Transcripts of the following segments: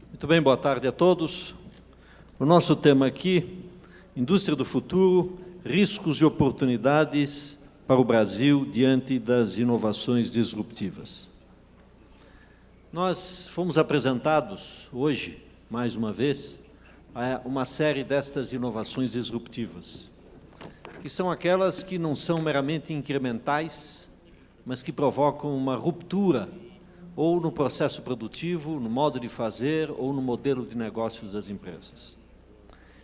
Muito bem, boa tarde a todos. O nosso tema aqui, Indústria do Futuro, riscos e oportunidades para o Brasil diante das inovações disruptivas. Nós fomos apresentados hoje, mais uma vez, a uma série destas inovações disruptivas, que são aquelas que não são meramente incrementais, mas que provocam uma ruptura ou no processo produtivo, no modo de fazer, ou no modelo de negócios das empresas.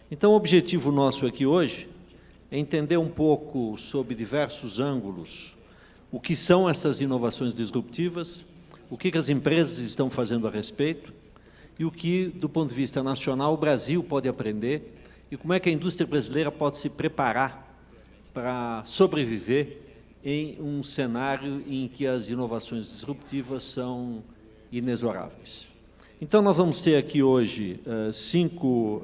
Então, o objetivo nosso aqui hoje é entender um pouco, sob diversos ângulos, o que são essas inovações disruptivas, o que as empresas estão fazendo a respeito, e o que, do ponto de vista nacional, o Brasil pode aprender, e como é que a indústria brasileira pode se preparar para sobreviver em um cenário em que as inovações disruptivas são inexoráveis. Então, nós vamos ter aqui hoje 5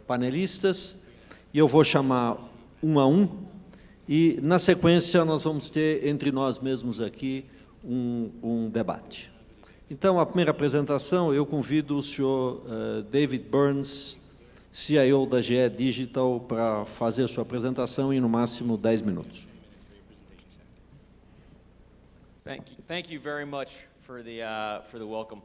panelistas, e eu vou chamar um a um, e, na sequência, nós vamos ter, entre nós mesmos aqui, um debate. Então, a primeira apresentação, eu convido o senhor David Burns, CIO da GE Digital, para fazer a sua apresentação em, no máximo, 10 minutos. Thank you very much for the welcome.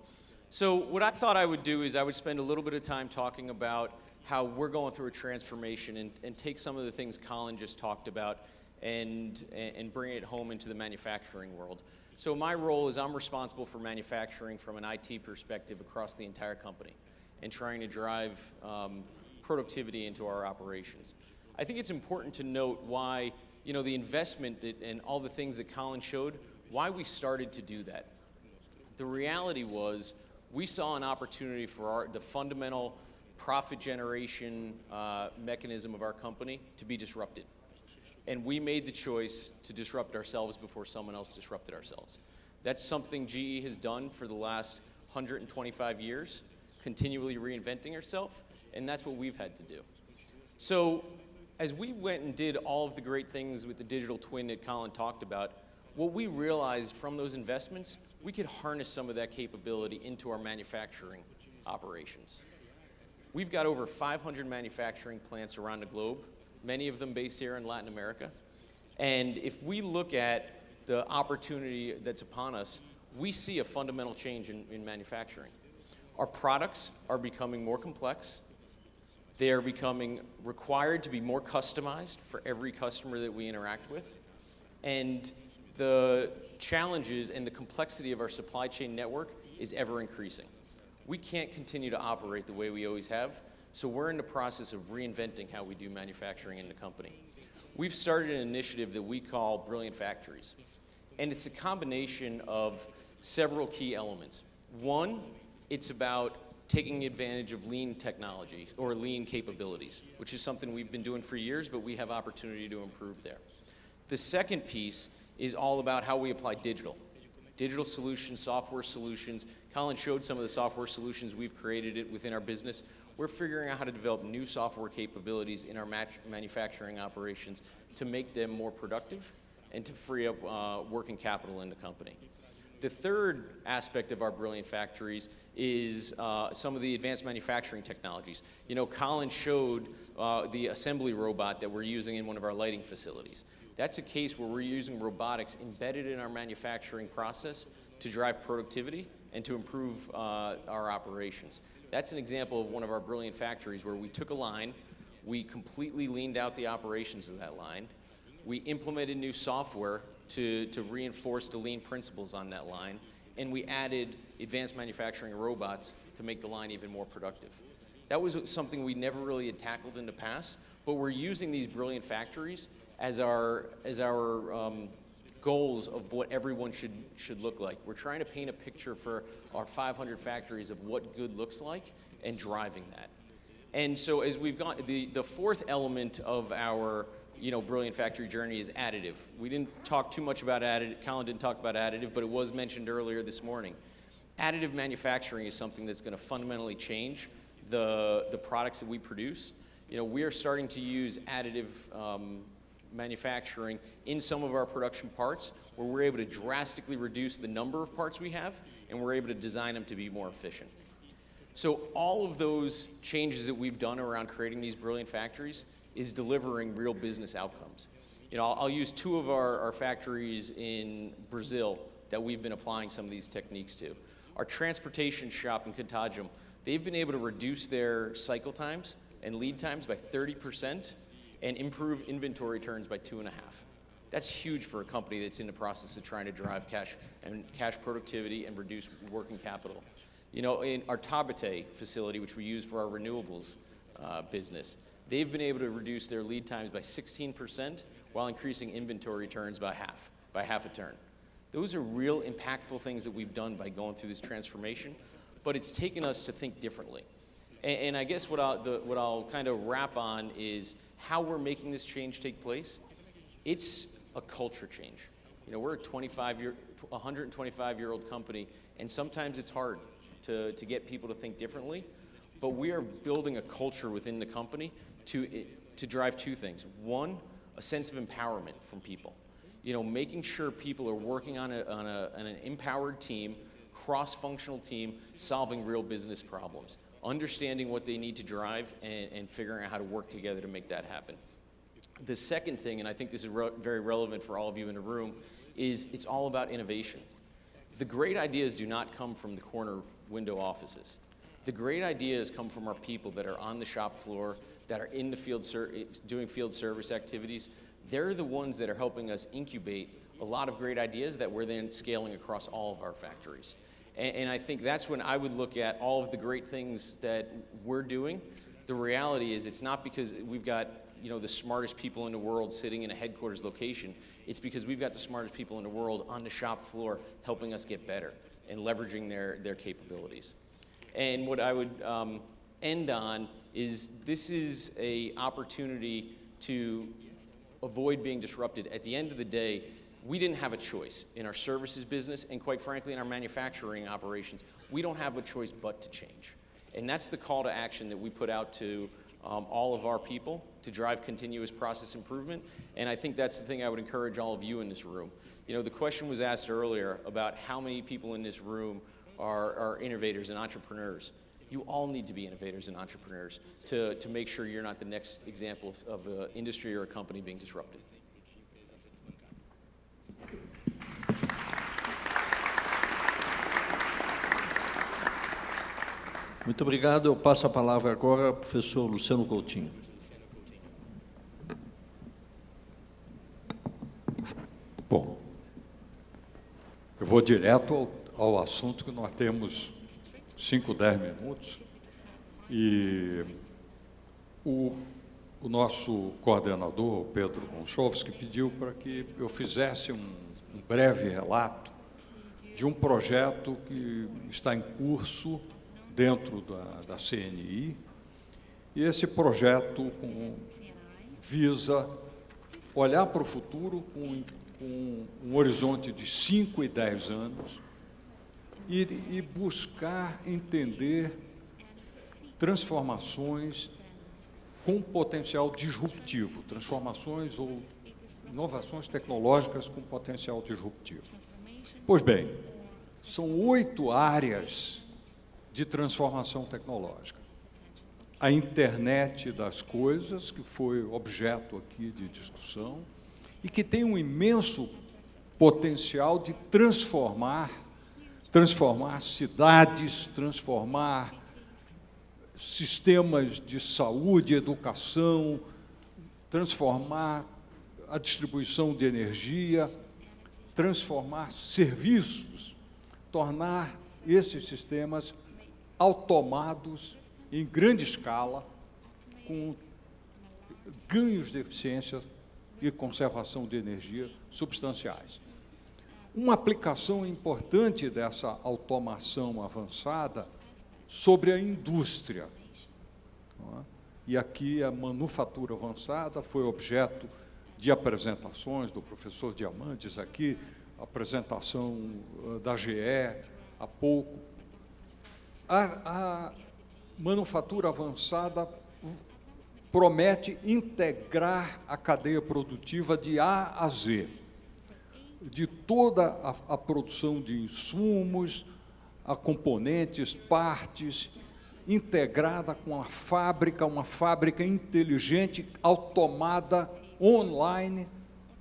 So what I thought I would do is I would spend a little bit of time talking about how we're going through a transformation and take some of the things Colin just talked about and bring it home into the manufacturing world. So my role is I'm responsible for manufacturing from an IT perspective across the entire company and trying to drive productivity into our operations. I think it's important to note why, you know, the investment and all the things that Colin showed, why we started to do that. The reality was we saw an opportunity for the fundamental profit generation mechanism of our company to be disrupted. And we made the choice to disrupt ourselves before someone else disrupted ourselves. That's something GE has done for the last 125 years, continually reinventing herself, and that's what we've had to do. So as we went and did all of the great things with the digital twin that Colin talked about, what we realized from those investments, we could harness some of that capability into our manufacturing operations. We've got over 500 manufacturing plants around the globe, many of them based here in Latin America. And if we look at the opportunity that's upon us, we see a fundamental change in manufacturing. Our products are becoming more complex. They are becoming required to be more customized for every customer that we interact with. And the challenges and the complexity of our supply chain network is ever increasing. We can't continue to operate the way we always have, so we're in the process of reinventing how we do manufacturing in the company. We've started an initiative that we call Brilliant Factories, and it's a combination of several key elements. One, it's about taking advantage of lean technology or lean capabilities, which is something we've been doing for years, but we have opportunity to improve there. The second piece is all about how we apply digital solutions, software solutions. Colin showed some of the software solutions we've created within our business. We're figuring out how to develop new software capabilities in our manufacturing operations to make them more productive and to free up working capital in the company. The third aspect of our Brilliant Factories is some of the advanced manufacturing technologies. You know, Colin showed the assembly robot that we're using in one of our lighting facilities. That's a case where we're using robotics embedded in our manufacturing process to drive productivity and to improve our operations. That's an example of one of our Brilliant Factories where we took a line, we completely leaned out the operations of that line, we implemented new software to reinforce the lean principles on that line, and we added advanced manufacturing robots to make the line even more productive. That was something we never really had tackled in the past, but we're using these Brilliant Factories as our goals of what everyone should look like. We're trying to paint a picture for our 500 factories of what good looks like and driving that. And so as we've gone, the fourth element of our Brilliant Factory journey is additive. We didn't talk too much about additive. Colin didn't talk about additive, but it was mentioned earlier this morning. Additive manufacturing is something that's going to fundamentally change the products that we produce. You know, we are starting to use additive manufacturing in some of our production parts where we're able to drastically reduce the number of parts we have and we're able to design them to be more efficient. So all of those changes that we've done around creating these brilliant factories is delivering real business outcomes. You know, I'll use two of our factories in Brazil that we've been applying some of these techniques to. Our transportation shop in Contagem, they've been able to reduce their cycle times and lead times by 30% and improve inventory turns by 2.5. That's huge for a company that's in the process of trying to drive cash productivity and reduce working capital. You know, in our Taubaté facility, which we use for our renewables business, they've been able to reduce their lead times by 16% while increasing inventory turns by half a turn. Those are real impactful things that we've done by going through this transformation, but it's taken us to think differently. And I guess what I'll kind of wrap on is how we're making this change take place. It's a culture change. You know, we're a 125-year-old company, and sometimes it's hard to get people to think differently, but we are building a culture within the company to drive two things. One, a sense of empowerment from people. You know, making sure people are working on an empowered team, cross-functional team, solving real business problems, understanding what they need to drive and figuring out how to work together to make that happen. The second thing, and I think this is very relevant for all of you in the room, is it's all about innovation. The great ideas do not come from the corner window offices. The great ideas come from our people that are on the shop floor, that are in the field doing field service activities. They're the ones that are helping us incubate a lot of great ideas that we're then scaling across all of our factories. And I think that's when I would look at all of the great things that we're doing. The reality is it's not because we've got, you know, the smartest people in the world sitting in a headquarters location. It's because we've got the smartest people in the world on the shop floor helping us get better and leveraging their capabilities. And what I would end on is this is an opportunity to avoid being disrupted. At the end of the day, we didn't have a choice in our services business, and quite frankly in our manufacturing operations. We don't have a choice but to change. And that's the call to action that we put out to all of our people to drive continuous process improvement. And I think that's the thing I would encourage all of you in this room. You know, the question was asked earlier about how many people in this room are innovators and entrepreneurs. You all need to be innovators and entrepreneurs to make sure you're not the next example of an industry or a company being disrupted. Muito obrigado. Eu passo a palavra agora ao professor Luciano Coutinho. Bom, eu vou direto ao assunto, que nós temos 5, 10 minutos. E o nosso coordenador, Pedro Gonçalves, que pediu para que eu fizesse um breve relato de um projeto que está em curso dentro da CNI, e esse projeto visa olhar para o futuro com um horizonte de 5 e 10 anos e buscar entender transformações com potencial disruptivo, transformações ou inovações tecnológicas com potencial disruptivo. Pois bem, são 8 áreas de transformação tecnológica. A internet das coisas, que foi objeto aqui de discussão, e que tem um imenso potencial de transformar cidades, transformar sistemas de saúde, educação, transformar a distribuição de energia, transformar serviços, tornar esses sistemas automados em grande escala, com ganhos de eficiência e conservação de energia substanciais. Uma aplicação importante dessa automação avançada sobre a indústria. E aqui a manufatura avançada foi objeto de apresentações do professor Diamantes aqui, apresentação da GE há pouco. A manufatura avançada promete integrar a cadeia produtiva de A a Z, de toda a produção de insumos, a componentes, partes, integrada com a fábrica, uma fábrica inteligente, automada, online,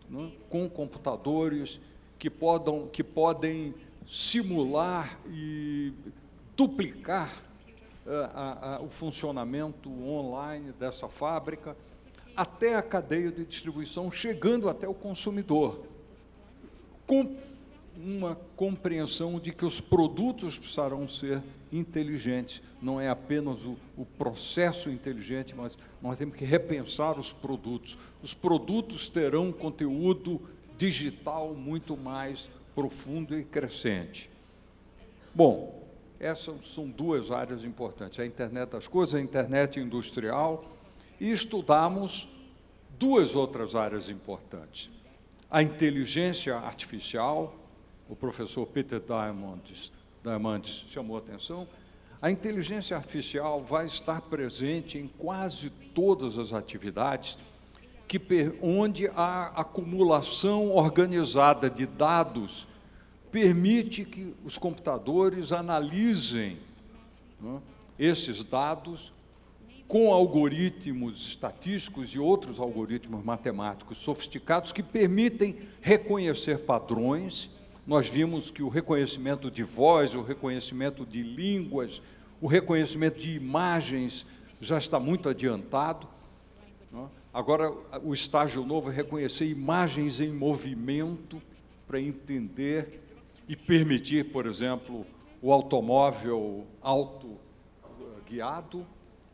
né, com computadores que podem simular e duplicar o funcionamento online dessa fábrica, até a cadeia de distribuição, chegando até o consumidor, com uma compreensão de que os produtos precisarão ser inteligentes. Não é apenas o processo inteligente, mas nós temos que repensar os produtos. Os produtos terão conteúdo digital muito mais profundo e crescente. Bom, essas são duas áreas importantes, a internet das coisas, a internet industrial, e estudamos duas outras áreas importantes. A inteligência artificial, o professor Peter Diamandis chamou a atenção. A inteligência artificial vai estar presente em quase todas as atividades onde a acumulação organizada de dados permite que os computadores analisem, né, esses dados com algoritmos estatísticos e outros algoritmos matemáticos sofisticados que permitem reconhecer padrões. Nós vimos que o reconhecimento de voz, o reconhecimento de línguas, o reconhecimento de imagens já está muito adiantado, né? Agora, o estágio novo é reconhecer imagens em movimento para entender e permitir, por exemplo, o automóvel autoguiado,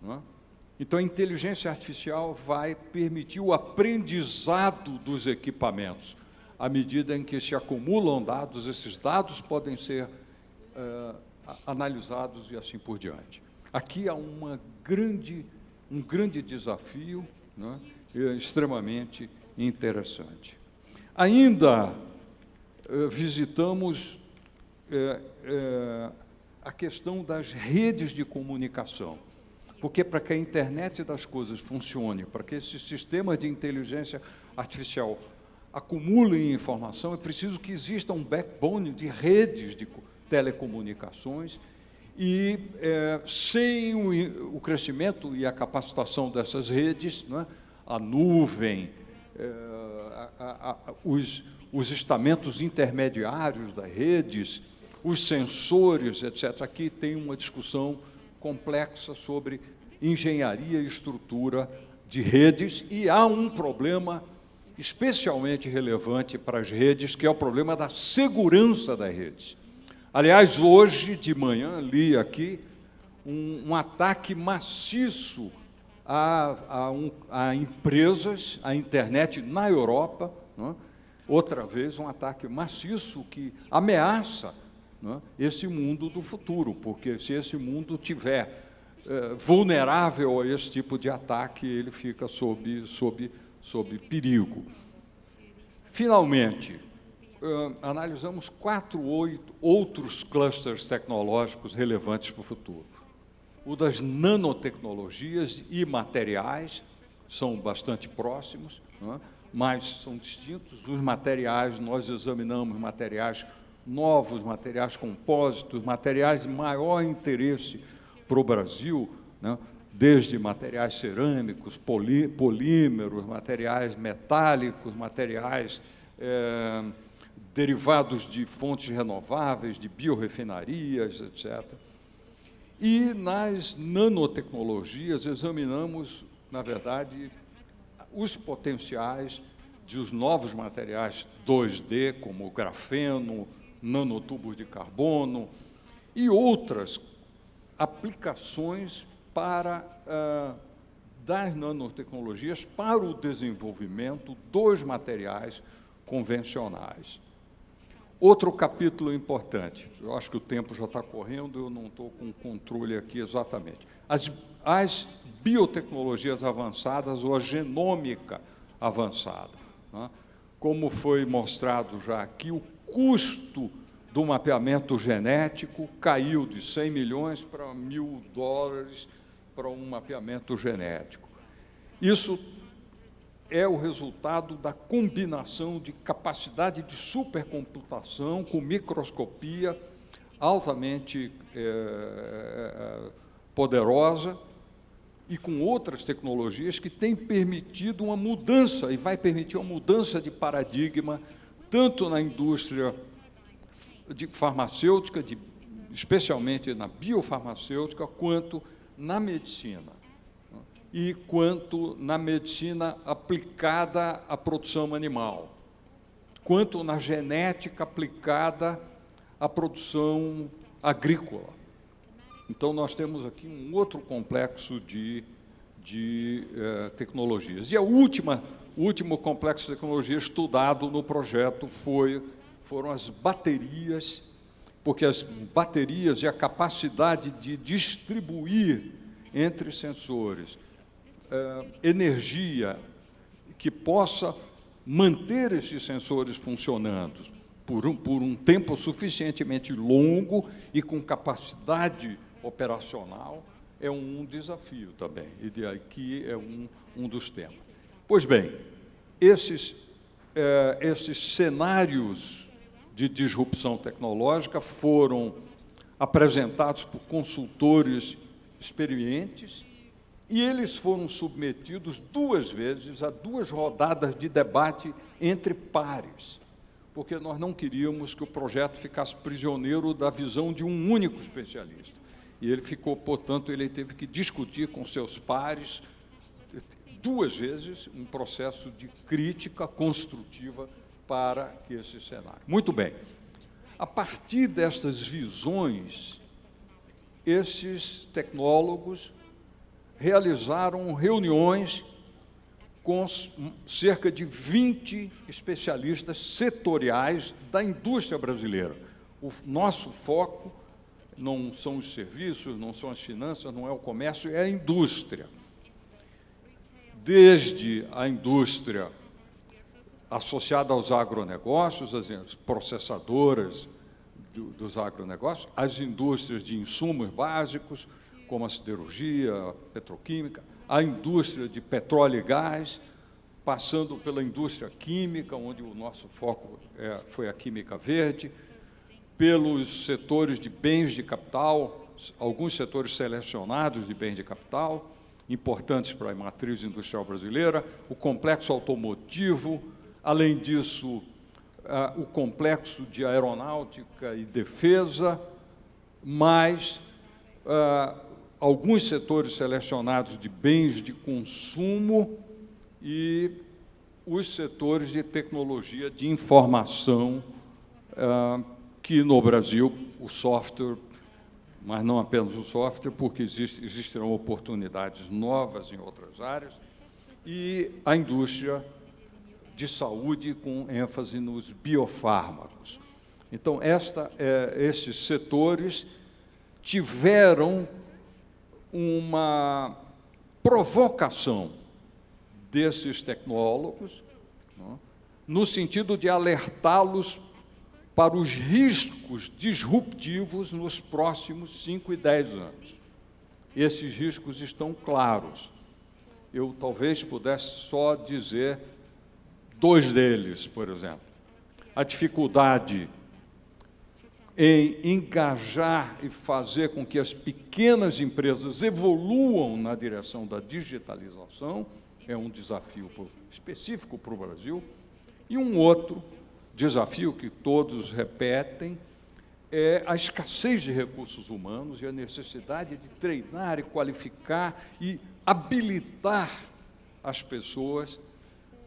né? Então, a inteligência artificial vai permitir o aprendizado dos equipamentos. À medida em que se acumulam dados, esses dados podem ser analisados e assim por diante. Aqui há um grande desafio, né, extremamente interessante. Ainda visitamos a questão das redes de comunicação, porque para que a internet das coisas funcione, para que esses sistemas de inteligência artificial acumulem informação, é preciso que exista um backbone de redes de telecomunicações, e sem o crescimento e a capacitação dessas redes, né, a nuvem, os estamentos intermediários das redes, os sensores, etc. Aqui tem uma discussão complexa sobre engenharia e estrutura de redes, e há um problema especialmente relevante para as redes, que é o problema da segurança das redes. Aliás, hoje de manhã, li aqui um ataque maciço a empresas, à internet na Europa, né? Outra vez um ataque maciço que ameaça, né, esse mundo do futuro, porque se esse mundo tiver vulnerável a esse tipo de ataque, ele fica sob perigo. Finalmente, analisamos 4 outros clusters tecnológicos relevantes para o futuro. O das nanotecnologias e materiais são bastante próximos, né, mas são distintos. Os materiais, nós examinamos materiais novos, materiais compósitos, materiais de maior interesse para o Brasil, né, desde materiais cerâmicos, polímeros, materiais metálicos, materiais derivados de fontes renováveis, de biorrefinarias, etc. E nas nanotecnologias examinamos, na verdade, os potenciais dos novos materiais 2D, como o grafeno, nanotubos de carbono e outras aplicações das nanotecnologias para o desenvolvimento dos materiais convencionais. Outro capítulo importante, eu acho que o tempo já está correndo, eu não estou com controle aqui exatamente. As biotecnologias avançadas ou a genômica avançada, né? Como foi mostrado já aqui, o custo do mapeamento genético caiu de 100 milhões para $1.000 para um mapeamento genético. Isso é o resultado da combinação de capacidade de supercomputação com microscopia altamente poderosa e com outras tecnologias que tem permitido uma mudança, e vai permitir uma mudança de paradigma, tanto na indústria de farmacêutica, especialmente na biofarmacêutica, quanto na medicina, e quanto na medicina aplicada à produção animal, quanto na genética aplicada à produção agrícola. Então, nós temos aqui um outro complexo de tecnologias. E o último complexo de tecnologia estudado no projeto foram as baterias, porque as baterias e a capacidade de distribuir entre sensores energia que possa manter esses sensores funcionando por um tempo suficientemente longo e com capacidade operacional é um desafio também, e aqui é um dos temas. Pois bem, esses cenários de disrupção tecnológica foram apresentados por consultores experientes e eles foram submetidos 2 vezes a 2 rodadas de debate entre pares, porque nós não queríamos que o projeto ficasse prisioneiro da visão de um único especialista. E ele ficou, portanto, ele teve que discutir com seus pares 2 vezes um processo de crítica construtiva para esse cenário. Muito bem. A partir destas visões, esses tecnólogos realizaram reuniões com cerca de 20 especialistas setoriais da indústria brasileira. O nosso foco não são os serviços, não são as finanças, não é o comércio, é a indústria. Desde a indústria associada aos agronegócios, as processadoras dos agronegócios, as indústrias de insumos básicos, como a siderurgia, a petroquímica, a indústria de petróleo e gás, passando pela indústria química, onde o nosso foco foi a química verde, pelos setores de bens de capital, alguns setores selecionados de bens de capital, importantes para a matriz industrial brasileira, o complexo automotivo, além disso, o complexo de aeronáutica e defesa, mais alguns setores selecionados de bens de consumo e os setores de tecnologia de informação, que no Brasil o software, mas não apenas o software, porque existirão oportunidades novas em outras áreas, e a indústria de saúde com ênfase nos biofármacos. Então, esses setores tiveram uma provocação desses tecnólogos, no sentido de alertá-los para os riscos disruptivos nos próximos 5 e 10 anos. Esses riscos estão claros. Eu talvez pudesse só dizer 2 deles, por exemplo. A dificuldade em engajar e fazer com que as pequenas empresas evoluam na direção da digitalização, é um desafio específico para o Brasil, e um outro desafio que todos repetem é a escassez de recursos humanos e a necessidade de treinar e qualificar e habilitar as pessoas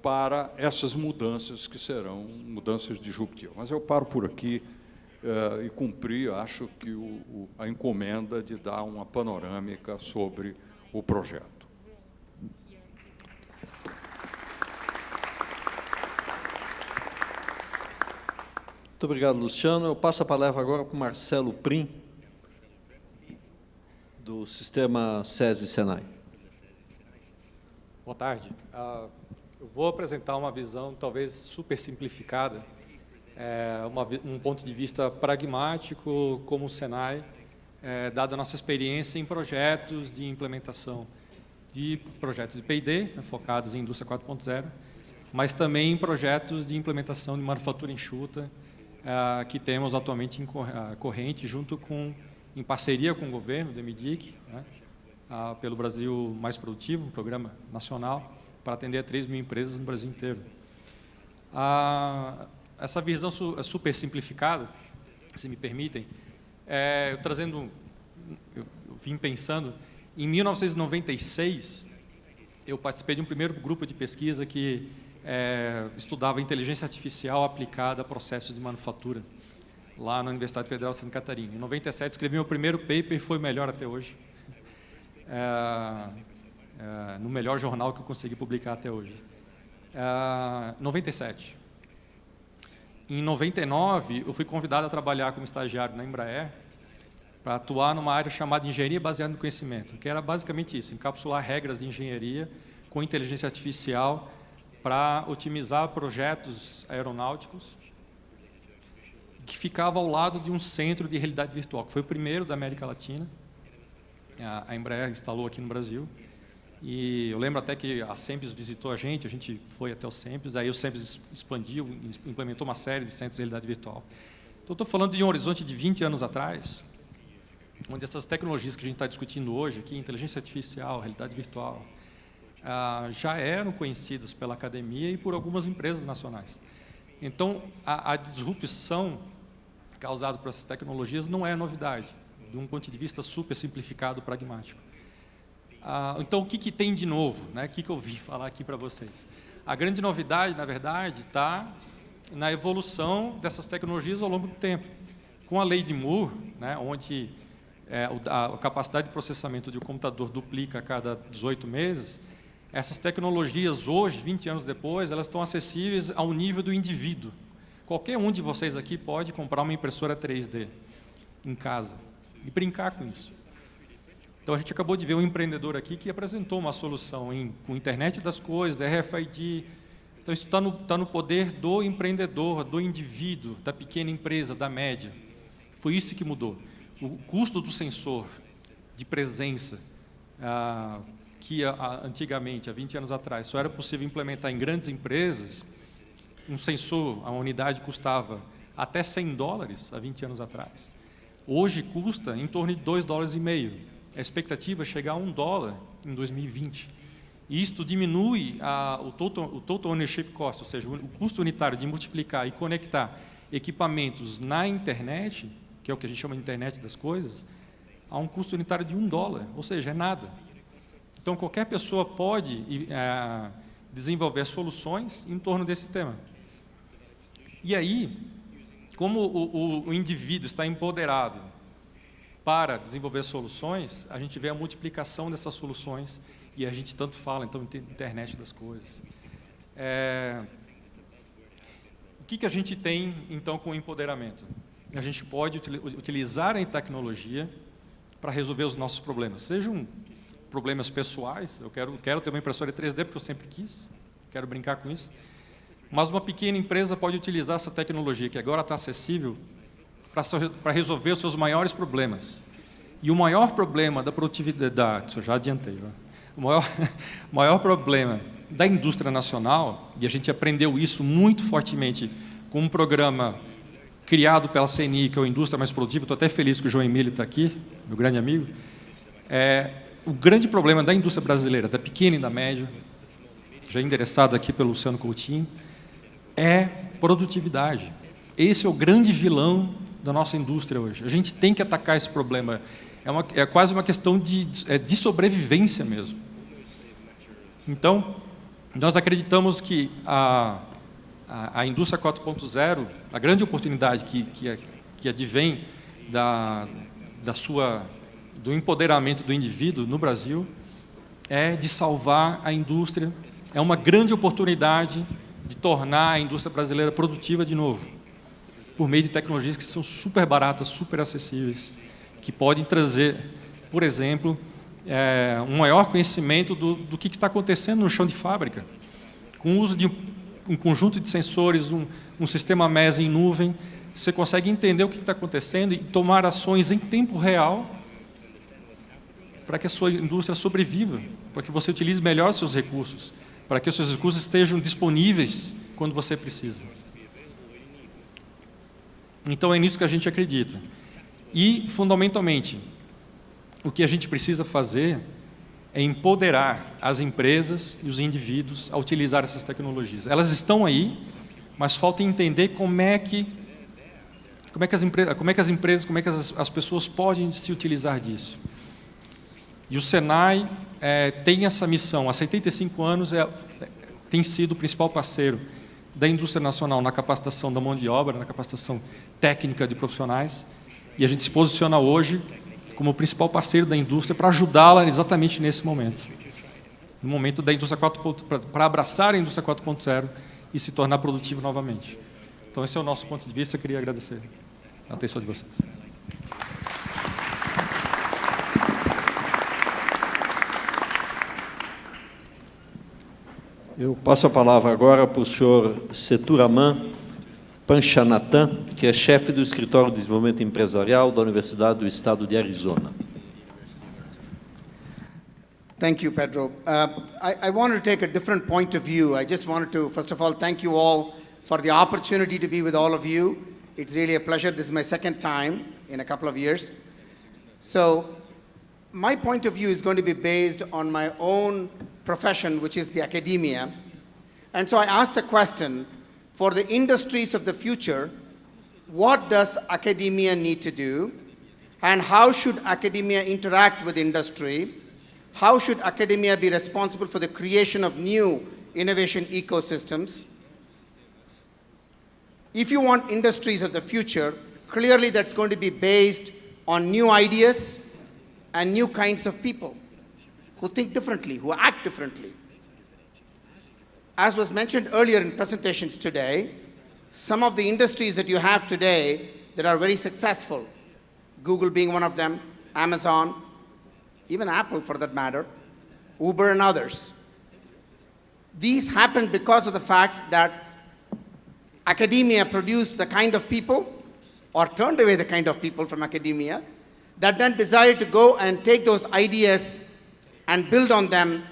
para essas mudanças que serão mudanças disruptivas. Mas eu paro por aqui e cumpri, acho que a encomenda de dar uma panorâmica sobre o projeto. Muito obrigado, Luciano. Eu passo a palavra agora para o Marcelo Prim, do Sistema SESI-SENAI. Boa tarde. Eu vou apresentar uma visão talvez super simplificada, um ponto de vista pragmático como o SENAI, dada a nossa experiência em projetos de implementação de projetos de P&D, focados em indústria 4.0, mas também em projetos de implementação de manufatura enxuta, que temos atualmente em corrente junto com em parceria com o governo do MDIC, né, pelo Brasil Mais Produtivo, um programa nacional, para atender a 3 mil empresas no Brasil inteiro. Essa visão super simplificada, se me permitem, eu vim pensando, em 1996, eu participei de um primeiro grupo de pesquisa que estudava inteligência artificial aplicada a processos de manufatura, lá na Universidade Federal de Santa Catarina. Em 97, escrevi meu primeiro paper e foi o melhor até hoje. No melhor jornal que eu consegui publicar até hoje. 97. Em 99, eu fui convidado a trabalhar como estagiário na Embraer para atuar numa área chamada engenharia baseada no conhecimento, que era basicamente isso, encapsular regras de engenharia com inteligência artificial para otimizar projetos aeronáuticos, que ficava ao lado de um centro de realidade virtual, que foi o primeiro da América Latina. A Embraer instalou aqui no Brasil. E eu lembro até que a SEMPES visitou a gente foi até o SEMPES, aí o SEMPES expandiu, implementou uma série de centros de realidade virtual. Então, estou falando de um horizonte de 20 anos atrás, onde essas tecnologias que a gente está discutindo hoje, aqui, inteligência artificial, realidade virtual, já eram conhecidas pela academia e por algumas empresas nacionais. Então, a disrupção causada por essas tecnologias não é novidade, de um ponto de vista super simplificado, pragmático. Então, o que tem de novo? Né? O que eu vim falar aqui para vocês? A grande novidade, na verdade, está na evolução dessas tecnologias ao longo do tempo. Com a lei de Moore, né, onde a capacidade de processamento de um computador duplica a cada 18 meses, essas tecnologias hoje, 20 anos depois, elas estão acessíveis ao nível do indivíduo. Qualquer um de vocês aqui pode comprar uma impressora 3D em casa e brincar com isso. Então, a gente acabou de ver um empreendedor aqui que apresentou uma solução com internet das coisas, RFID. Então, isso está no poder do empreendedor, do indivíduo, da pequena empresa, da média. Foi isso que mudou. O custo do sensor de presença, que antigamente, há 20 anos atrás, só era possível implementar em grandes empresas, um sensor, a unidade custava até $100 há 20 anos atrás. Hoje custa em torno de $2,50. A expectativa é chegar a $1 em 2020. E isto diminui o total ownership cost, ou seja, o custo unitário de multiplicar e conectar equipamentos na internet, que é o que a gente chama de internet das coisas, a um custo unitário de $1, ou seja, é nada. Então, qualquer pessoa pode desenvolver soluções em torno desse tema. E aí, como o indivíduo está empoderado para desenvolver soluções, a gente vê a multiplicação dessas soluções e a gente tanto fala, então, internet das coisas. O que a gente tem, então, com o empoderamento? A gente pode utilizar a tecnologia para resolver os nossos problemas, sejam problemas pessoais, eu quero ter uma impressora 3D porque eu sempre quis, quero brincar com isso, mas uma pequena empresa pode utilizar essa tecnologia, que agora está acessível, para resolver os seus maiores problemas. E o maior problema da produtividade, isso eu já adiantei, né? O maior problema da indústria nacional, e a gente aprendeu isso muito fortemente com um programa criado pela CNI, que é a Indústria Mais Produtiva, estou até feliz que o João Emílio está aqui, meu grande amigo, o grande problema da indústria brasileira, da pequena e da média, já endereçado aqui pelo Luciano Coutinho, é produtividade. Esse é o grande vilão da nossa indústria hoje. A gente tem que atacar esse problema. É quase uma questão de sobrevivência mesmo. Então, nós acreditamos que a indústria 4.0, a grande oportunidade que advém do empoderamento do indivíduo no Brasil, é de salvar a indústria, é uma grande oportunidade de tornar a indústria brasileira produtiva de novo, por meio de tecnologias que são super baratas, super acessíveis, que podem trazer, por exemplo, um maior conhecimento do que está acontecendo no chão de fábrica, com o uso de um conjunto de sensores, um sistema MES em nuvem, você consegue entender o que está acontecendo e tomar ações em tempo real para que a sua indústria sobreviva, para que você utilize melhor os seus recursos, para que os seus recursos estejam disponíveis quando você precisa. Então, é nisso que a gente acredita. E, fundamentalmente, o que a gente precisa fazer é empoderar as empresas e os indivíduos a utilizar essas tecnologias. Elas estão aí, mas falta entender como é que as pessoas podem se utilizar disso. E o Senai tem essa missão. Há 75 anos tem sido o principal parceiro da indústria nacional na capacitação da mão de obra, na capacitação técnica de profissionais. E a gente se posiciona hoje como o principal parceiro da indústria para ajudá-la exatamente nesse momento. No momento da indústria 4.0, para abraçar a indústria 4.0 e se tornar produtivo novamente. Então, esse é o nosso ponto de vista. Eu queria agradecer a atenção de vocês. Eu passo a palavra agora para o senhor Seturaman Panchanathan, que é chefe do Escritório de Desenvolvimento Empresarial da Universidade do Estado de Arizona. Thank you, Pedro. I wanted to take a different point of view. I just wanted to, first of all, thank you all for the opportunity to be with all of you. It's really a pleasure. This is my second time in a couple of years. So my point of view is going to be based on my own profession, which is the academia. And so I asked the question, for the industries of the future, what does academia need to do? And how should academia interact with industry? How should academia be responsible for the creation of new innovation ecosystems? If you want industries of the future, clearly that's going to be based on new ideas and new kinds of people who think differently, who act differently. As was mentioned earlier in presentations today, some of the industries that you have today that are very successful, Google being one of them, Amazon, even Apple for that matter, Uber and others. These happened because of the fact that academia produced the kind of people, or turned away the kind of people from academia, that then decided to go and take those ideas and build on them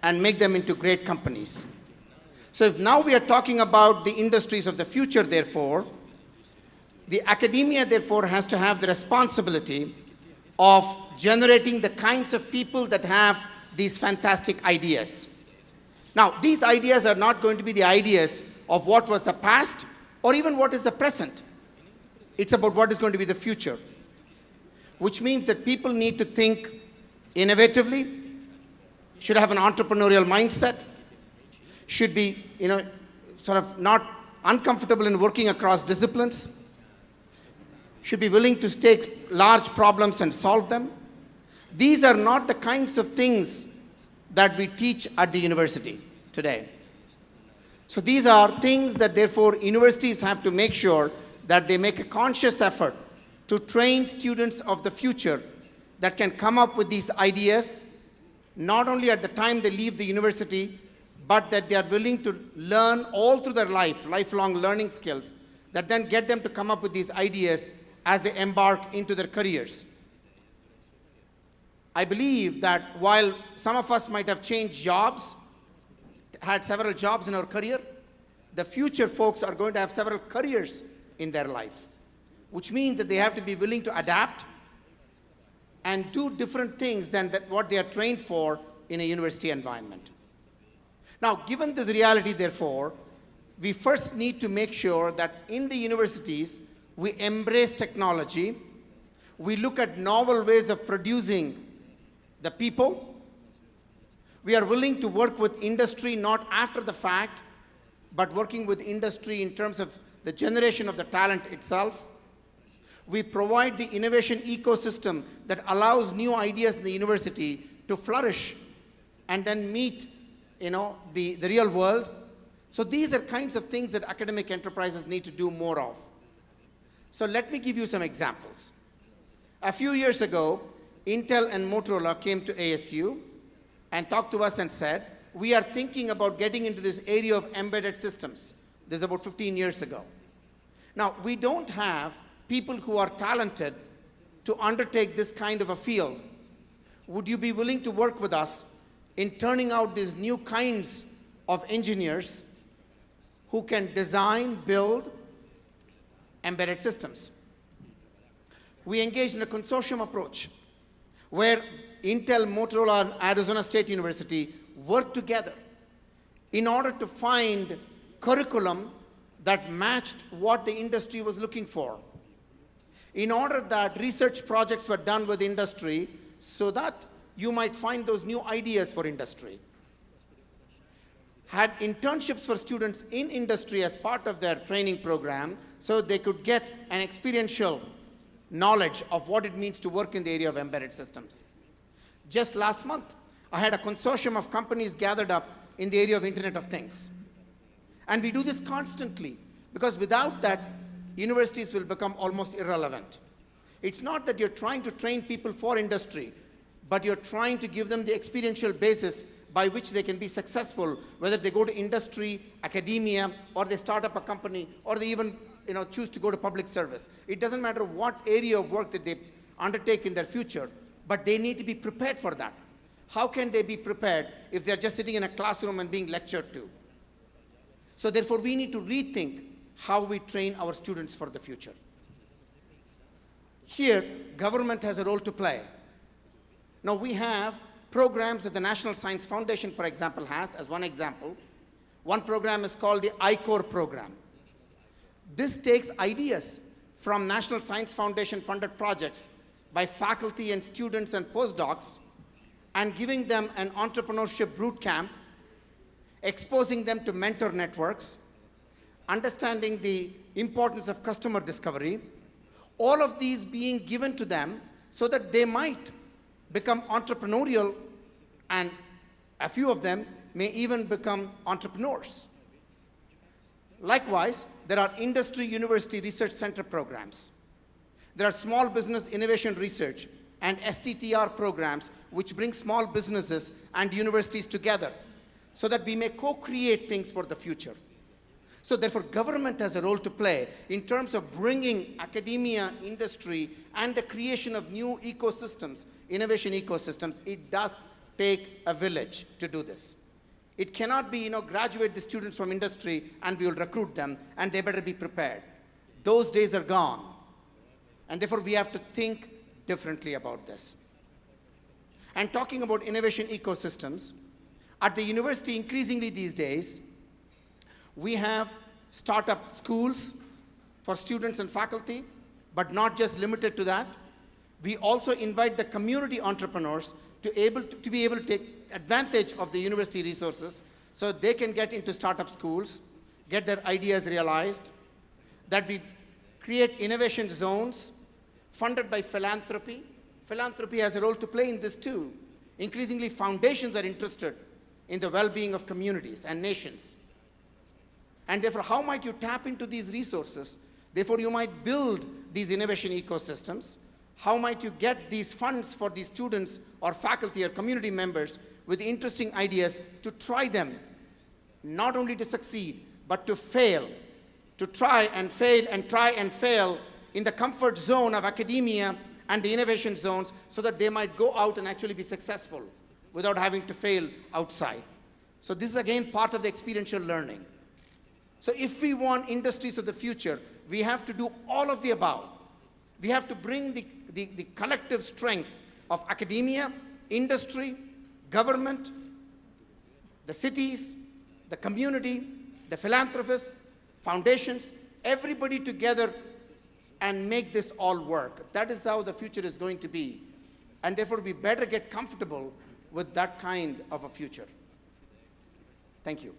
and make them into great companies. So if now we are talking about the industries of the future, therefore, the academia, therefore, has to have the responsibility of generating the kinds of people that have these fantastic ideas. Now, these ideas are not going to be the ideas of what was the past or even what is the present. It's about what is going to be the future, which means that people need to think innovatively, should have an entrepreneurial mindset, should be, sort of not uncomfortable in working across disciplines, should be willing to take large problems and solve them. These are not the kinds of things that we teach at the university today. So these are things that, therefore, universities have to make sure that they make a conscious effort to train students of the future that can come up with these ideas, not only at the time they leave the university, but that they are willing to learn all through their life, lifelong learning skills, that then get them to come up with these ideas as they embark into their careers. I believe that while some of us might have changed jobs, had several jobs in our career, the future folks are going to have several careers in their life, which means that they have to be willing to adapt and do different things than what they are trained for in a university environment. Now, given this reality, therefore, we first need to make sure that in the universities, we embrace technology, we look at novel ways of producing the people, we are willing to work with industry not after the fact, but working with industry in terms of the generation of the talent itself. We provide the innovation ecosystem that allows new ideas in the university to flourish and then meet the real world. So these are kinds of things that academic enterprises need to do more of. So let me give you some examples. A few years ago, Intel and Motorola came to ASU and talked to us and said, we are thinking about getting into this area of embedded systems. This is about 15 years ago. Now, we don't have people who are talented to undertake this kind of a field. Would you be willing to work with us in turning out these new kinds of engineers who can design, build embedded systems? we engaged in a consortium approach where Intel, Motorola, and Arizona State University worked together in order to find curriculum that matched what the industry was looking for. In order that research projects were done with industry so that you might find those new ideas for industry. Had internships for students in industry as part of their training program so they could get an experiential knowledge of what it means to work in the area of embedded systems. Just last month, I had a consortium of companies gathered up in the area of Internet of Things. And we do this constantly, because without that, universities will become almost irrelevant. It's not that you're trying to train people for industry, but you're trying to give them the experiential basis by which they can be successful, whether they go to industry, academia, or they start up a company, or they even choose to go to public service. It doesn't matter what area of work that they undertake in their future, but they need to be prepared for that. How can they be prepared if they're just sitting in a classroom and being lectured to? So therefore, we need to rethink how we train our students for the future. Here, government has a role to play. Now, we have programs that the National Science Foundation, for example, has, as one example. One program is called the I-Core program. This takes ideas from National Science Foundation funded projects by faculty and students and postdocs and giving them an entrepreneurship boot camp, exposing them to mentor networks, understanding the importance of customer discovery, all of these being given to them so that they might become entrepreneurial, and a few of them may even become entrepreneurs. Likewise, there are industry university research center programs. There are small business innovation research and STTR programs which bring small businesses and universities together so that we may co-create things for the future. So therefore, government has a role to play in terms of bringing academia, industry, and the creation of new ecosystems, innovation ecosystems. It does take a village to do this. It cannot be, graduate the students from industry and we will recruit them and they better be prepared. Those days are gone. And therefore, we have to think differently about this. And talking about innovation ecosystems, at the university, increasingly these days, we have startup schools for students and faculty, but not just limited to that. We also invite the community entrepreneurs to be able to take advantage of the university resources so they can get into startup schools, get their ideas realized, that we create innovation zones funded by philanthropy. Philanthropy has a role to play in this too. Increasingly, foundations are interested in the well-being of communities and nations. And therefore, how might you tap into these resources? Therefore, you might build these innovation ecosystems. How might you get these funds for these students or faculty or community members with interesting ideas to try them, not only to succeed, but to fail, to try and fail and try and fail in the comfort zone of academia and the innovation zones so that they might go out and actually be successful without having to fail outside. So this is again part of the experiential learning. So if we want industries of the future, we have to do all of the above. We have to bring the collective strength of academia, industry, government, the cities, the community, the philanthropists, foundations, everybody together and make this all work. That is how the future is going to be. And therefore, we better get comfortable with that kind of a future. Thank you.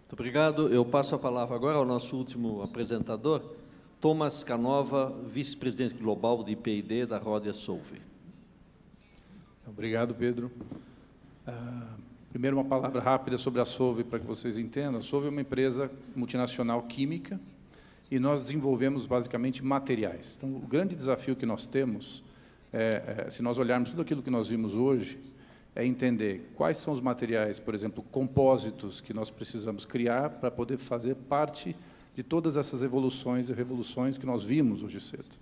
Muito obrigado. Eu passo a palavra agora ao nosso último apresentador, Thomas Canova, vice-presidente global de I+D da Rodia Solvay. Obrigado, Pedro. Primeiro, uma palavra rápida sobre a Solvay, para que vocês entendam. A Solvay é uma empresa multinacional química e nós desenvolvemos, basicamente, materiais. Então, o grande desafio que nós temos, se nós olharmos tudo aquilo que nós vimos hoje, é entender quais são os materiais, por exemplo, compósitos que nós precisamos criar para poder fazer parte de todas essas evoluções e revoluções que nós vimos hoje cedo.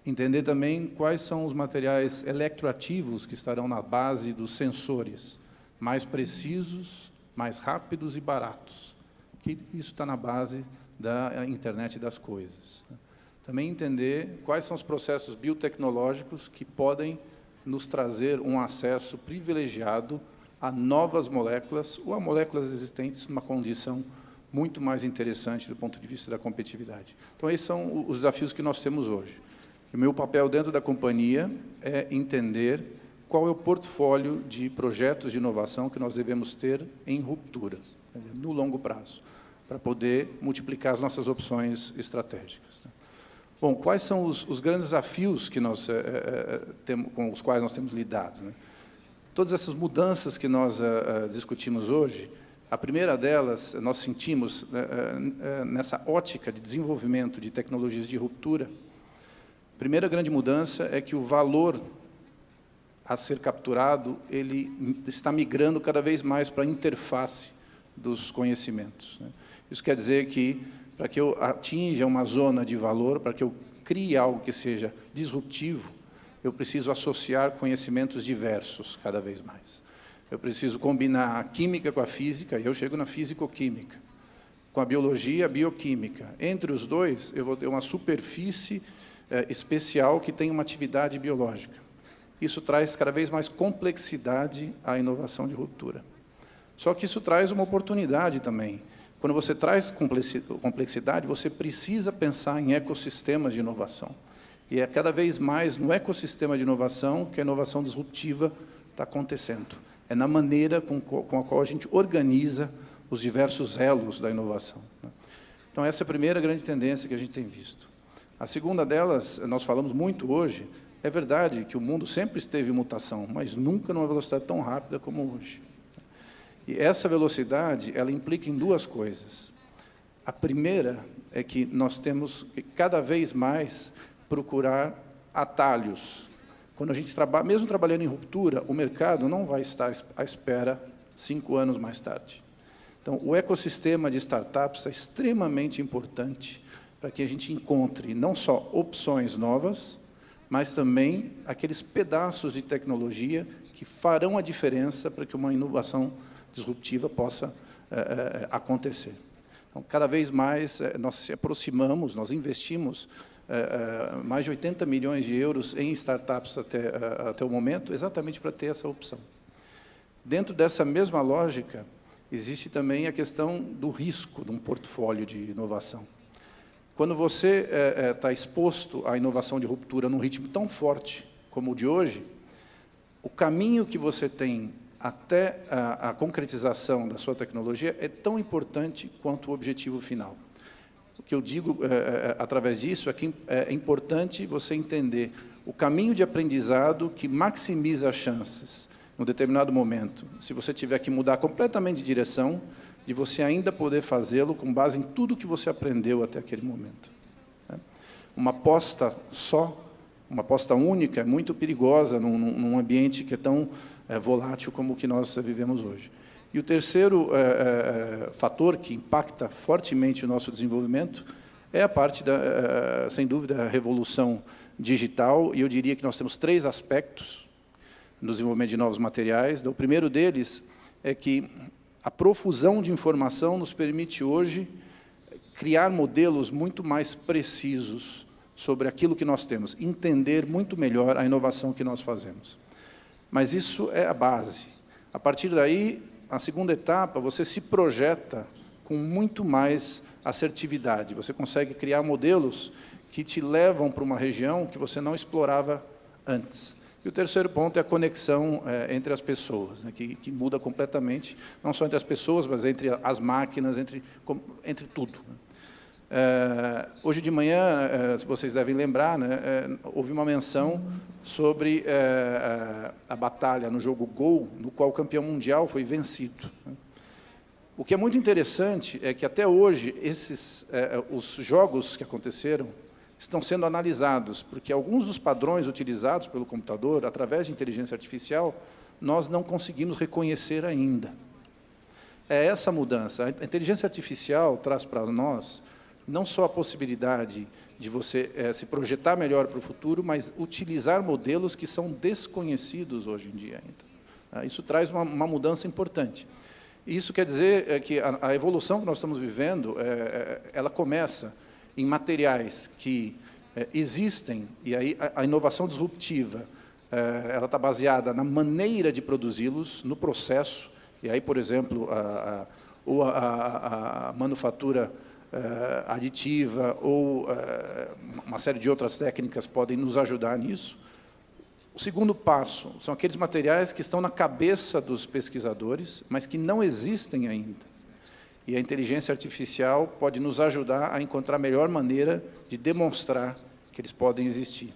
Entender também quais são os materiais eletroativos que estarão na base dos sensores mais precisos, mais rápidos e baratos, que isso está na base da internet das coisas. Também entender quais são os processos biotecnológicos que podem nos trazer um acesso privilegiado a novas moléculas ou a moléculas existentes numa condição muito mais interessante do ponto de vista da competitividade. Então, esses são os desafios que nós temos hoje. O meu papel dentro da companhia é entender qual é o portfólio de projetos de inovação que nós devemos ter em ruptura, quer dizer, no longo prazo, para poder multiplicar as nossas opções estratégicas. Bom, quais são os grandes desafios que nós, com os quais nós temos lidado, né? Todas essas mudanças que nós discutimos hoje, a primeira delas, nós sentimos nessa ótica de desenvolvimento de tecnologias de ruptura. A primeira grande mudança é que o valor a ser capturado, ele está migrando cada vez mais para a interface dos conhecimentos, né? Isso quer dizer que, para que eu atinja uma zona de valor, para que eu crie algo que seja disruptivo, eu preciso associar conhecimentos diversos cada vez mais. Eu preciso combinar a química com a física, e eu chego na físico-química. Com a biologia, a bioquímica. Entre os dois, eu vou ter uma superfície especial que tem uma atividade biológica. Isso traz cada vez mais complexidade à inovação de ruptura. Só que isso traz uma oportunidade também. Quando você traz complexidade, você precisa pensar em ecossistemas de inovação. E é cada vez mais no ecossistema de inovação que a inovação disruptiva está acontecendo. É na maneira com a qual a gente organiza os diversos elos da inovação, né? Então, essa é a primeira grande tendência que a gente tem visto. A segunda delas, nós falamos muito hoje, é verdade que o mundo sempre esteve em mutação, mas nunca numa velocidade tão rápida como hoje. E essa velocidade, ela implica em duas coisas. A primeira é que nós temos que, cada vez mais, procurar atalhos. Quando a gente trabalha, mesmo trabalhando em ruptura, o mercado não vai estar à espera 5 anos mais tarde. Então, o ecossistema de startups é extremamente importante para que a gente encontre não só opções novas, mas também aqueles pedaços de tecnologia que farão a diferença para que uma inovação disruptiva possa acontecer. Então, cada vez mais nós se aproximamos, nós investimos mais de 80 milhões de euros em startups até o momento, exatamente para ter essa opção. Dentro dessa mesma lógica, existe também a questão do risco de um portfólio de inovação. Quando você está exposto à inovação de ruptura num ritmo tão forte como o de hoje, o caminho que você tem até a concretização da sua tecnologia é tão importante quanto o objetivo final. O que eu digo através disso é que é importante você entender o caminho de aprendizado que maximiza as chances, num determinado momento, se você tiver que mudar completamente de direção, de você ainda poder fazê-lo com base em tudo que você aprendeu até aquele momento. Uma aposta só, uma aposta única, é muito perigosa num ambiente que é tão volátil como o que nós vivemos hoje. E o terceiro fator que impacta fortemente o nosso desenvolvimento é a parte, sem dúvida, a revolução digital, e eu diria que nós temos 3 aspectos no desenvolvimento de novos materiais. O primeiro deles é que a profusão de informação nos permite hoje criar modelos muito mais precisos sobre aquilo que nós temos, entender muito melhor a inovação que nós fazemos. Mas isso é a base. A partir daí, a segunda etapa, você se projeta com muito mais assertividade. Você consegue criar modelos que te levam para uma região que você não explorava antes. E o terceiro ponto é a conexão entre as pessoas, né, que muda completamente, não só entre as pessoas, mas entre as máquinas, entre tudo. Hoje de manhã, se vocês devem lembrar, né, houve uma menção sobre a batalha no jogo Go, no qual o campeão mundial foi vencido, né. O que é muito interessante é que, até hoje, os jogos que aconteceram estão sendo analisados, porque alguns dos padrões utilizados pelo computador, através de inteligência artificial, nós não conseguimos reconhecer ainda. É essa mudança. A inteligência artificial traz para nós não só a possibilidade de você se projetar melhor para o futuro, mas utilizar modelos que são desconhecidos hoje em dia ainda. Isso traz uma mudança importante. Isso quer dizer que a evolução que nós estamos vivendo, ela começa em materiais que existem, e aí a inovação disruptiva, ela está baseada na maneira de produzi-los, no processo, e aí, por exemplo, a manufatura aditiva ou uma série de outras técnicas podem nos ajudar nisso. O segundo passo são aqueles materiais que estão na cabeça dos pesquisadores, mas que não existem ainda. E a inteligência artificial pode nos ajudar a encontrar a melhor maneira de demonstrar que eles podem existir.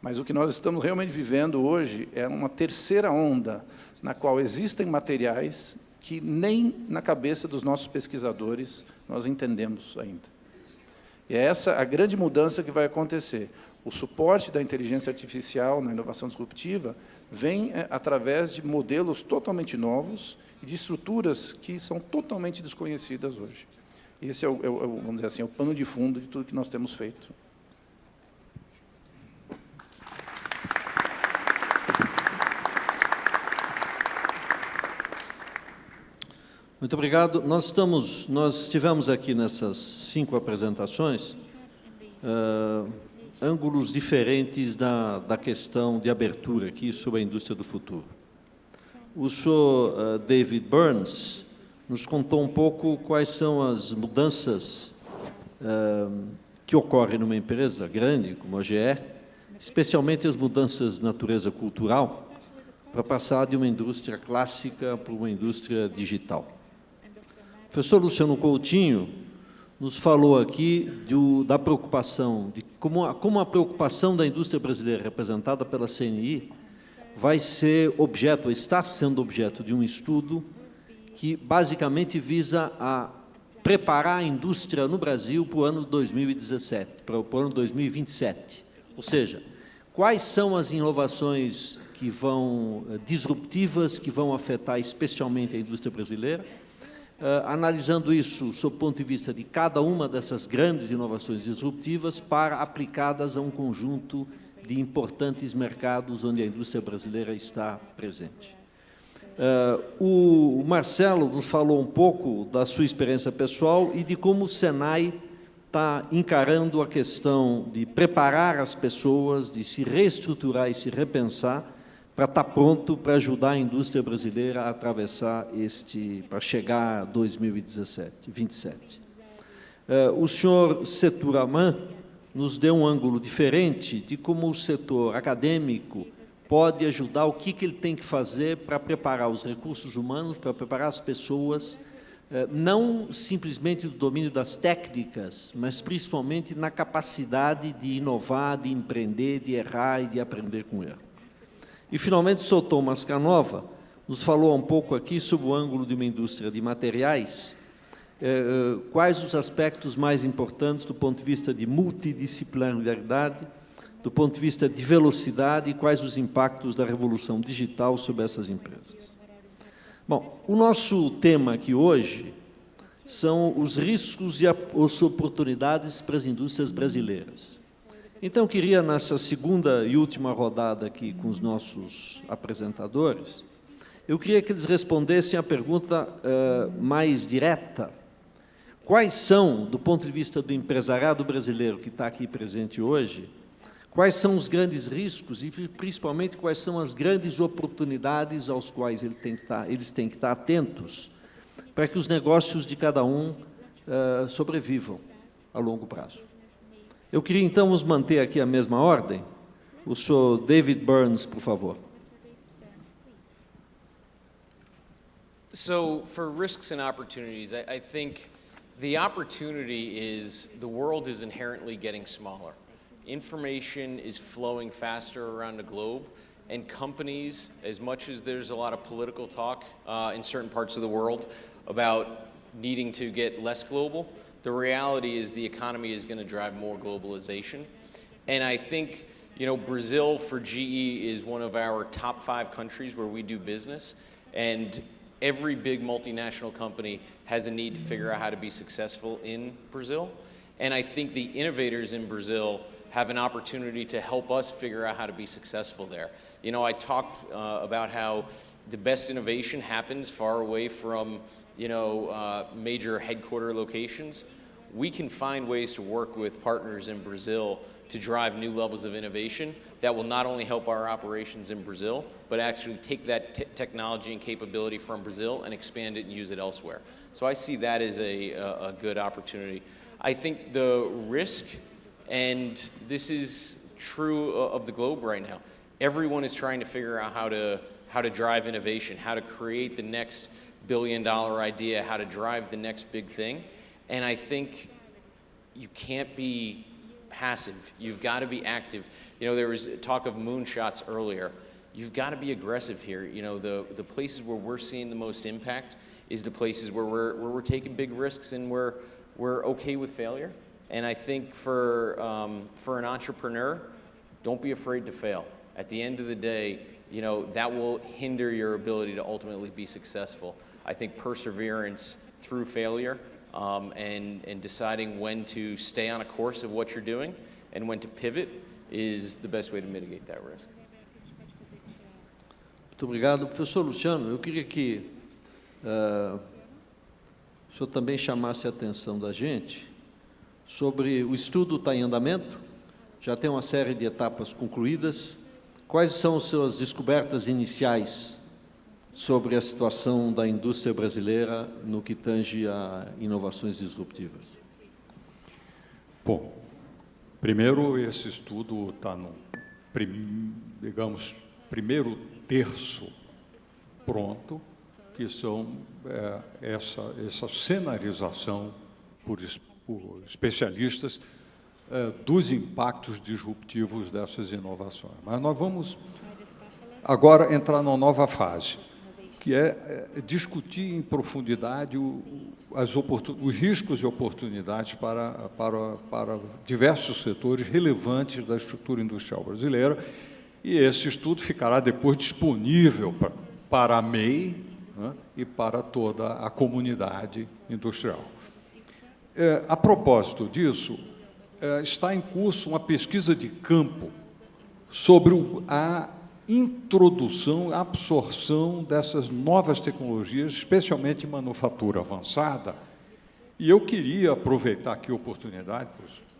Mas o que nós estamos realmente vivendo hoje é uma terceira onda, na qual existem materiais que nem na cabeça dos nossos pesquisadores nós entendemos ainda. E é essa a grande mudança que vai acontecer. O suporte da inteligência artificial na inovação disruptiva vem através de modelos totalmente novos e de estruturas que são totalmente desconhecidas hoje. Esse é vamos dizer assim, o pano de fundo de tudo que nós temos feito. Muito obrigado. Nós tivemos aqui nessas 5 apresentações ângulos diferentes da questão de abertura aqui sobre a indústria do futuro. O senhor David Burns nos contou um pouco quais são as mudanças que ocorrem numa empresa grande como a GE, especialmente as mudanças de natureza cultural, para passar de uma indústria clássica para uma indústria digital. O professor Luciano Coutinho nos falou aqui da preocupação, de como a preocupação da indústria brasileira representada pela CNI vai ser objeto, está sendo objeto de um estudo que basicamente visa a preparar a indústria no Brasil para o ano 2017, para o ano 2027. Ou seja, quais são as inovações que vão disruptivas, que vão afetar especialmente a indústria brasileira, analisando isso sob o ponto de vista de cada uma dessas grandes inovações disruptivas para aplicadas a um conjunto de importantes mercados onde a indústria brasileira está presente. O Marcelo nos falou um pouco da sua experiência pessoal e de como o Senai está encarando a questão de preparar as pessoas, de se reestruturar e se repensar para estar pronto para ajudar a indústria brasileira a atravessar para chegar a 2027. O senhor Seturaman nos deu um ângulo diferente de como o setor acadêmico pode ajudar, o que ele tem que fazer para preparar os recursos humanos, para preparar as pessoas, não simplesmente do domínio das técnicas, mas principalmente na capacidade de inovar, de empreender, de errar e de aprender com erro. E, finalmente, o Sr. Thomas Canova nos falou um pouco aqui sobre o ângulo de uma indústria de materiais, quais os aspectos mais importantes do ponto de vista de multidisciplinaridade, do ponto de vista de velocidade e quais os impactos da revolução digital sobre essas empresas. Bom, o nosso tema aqui hoje são os riscos e as oportunidades para as indústrias brasileiras. Então, eu queria, nessa segunda e última rodada aqui com os nossos apresentadores, eu queria que eles respondessem a pergunta mais direta. Quais são, do ponto de vista do empresariado brasileiro que está aqui presente hoje, quais são os grandes riscos e, principalmente, quais são as grandes oportunidades aos quais eles têm que estar atentos para que os negócios de cada um sobrevivam a longo prazo. Eu queria, então, nos manter aqui a mesma ordem. O senhor David Burns, por favor. So for risks and opportunities, I think the opportunity is the world is inherently getting smaller. Information is flowing faster around the globe, and companies, as much as there's a lot of political talk in certain parts of the world about needing to get less global, the reality is the economy is going to drive more globalization. And I think, Brazil for GE is one of our top 5 countries where we do business. And every big multinational company has a need to figure out how to be successful in Brazil. And I think the innovators in Brazil have an opportunity to help us figure out how to be successful there. You know, I talked about how the best innovation happens far away from, you know, major headquarter locations. We can find ways to work with partners in Brazil to drive new levels of innovation that will not only help our operations in Brazil, but actually take that technology and capability from Brazil and expand it and use it elsewhere. So I see that as a good opportunity. I think the risk, and this is true of the globe right now, everyone is trying to figure out how to drive innovation, how to create the next billion-dollar idea, how to drive the next big thing. And I think you can't be passive. You've got to be active. You know, there was talk of moonshots earlier. You've got to be aggressive here. You know, the places where we're seeing the most impact is the places where we're taking big risks and we're okay with failure. And I think for an entrepreneur, don't be afraid to fail. At the end of the day, you know, that will hinder your ability to ultimately be successful. I think perseverance through failure and deciding when to stay on a course of what you're doing and when to pivot is the best way to mitigate that risk. Muito obrigado. Professor Luciano, eu queria que o senhor também chamasse a atenção da gente sobre o estudo está em andamento, já tem uma série de etapas concluídas. Quais são as suas descobertas iniciais sobre a situação da indústria brasileira no que tange a inovações disruptivas? Bom, primeiro, esse estudo está no, digamos, primeiro terço pronto, que são essa cenarização por especialistas dos impactos disruptivos dessas inovações. Mas nós vamos agora entrar numa nova fase, que é discutir em profundidade os riscos e oportunidades para diversos setores relevantes da estrutura industrial brasileira, e esse estudo ficará depois disponível para a MEI, né, e para toda a comunidade industrial. A propósito disso, está em curso uma pesquisa de campo sobre a introdução, a absorção dessas novas tecnologias, especialmente em manufatura avançada. E eu queria aproveitar aqui a oportunidade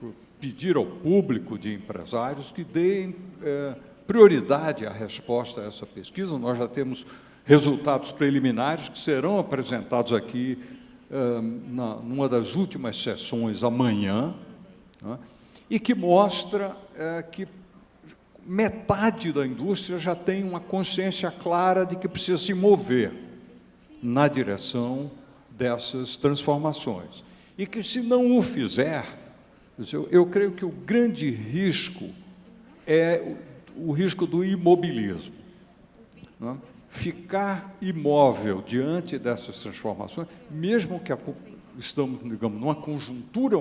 para pedir ao público de empresários que deem prioridade à resposta a essa pesquisa. Nós já temos resultados preliminares que serão apresentados aqui numa das últimas sessões amanhã, né, e que mostra que metade da indústria já tem uma consciência clara de que precisa se mover na direção dessas transformações. E que, se não o fizer, eu creio que o grande risco é o risco do imobilismo, né? Ficar imóvel diante dessas transformações, mesmo que estamos, digamos, numa conjuntura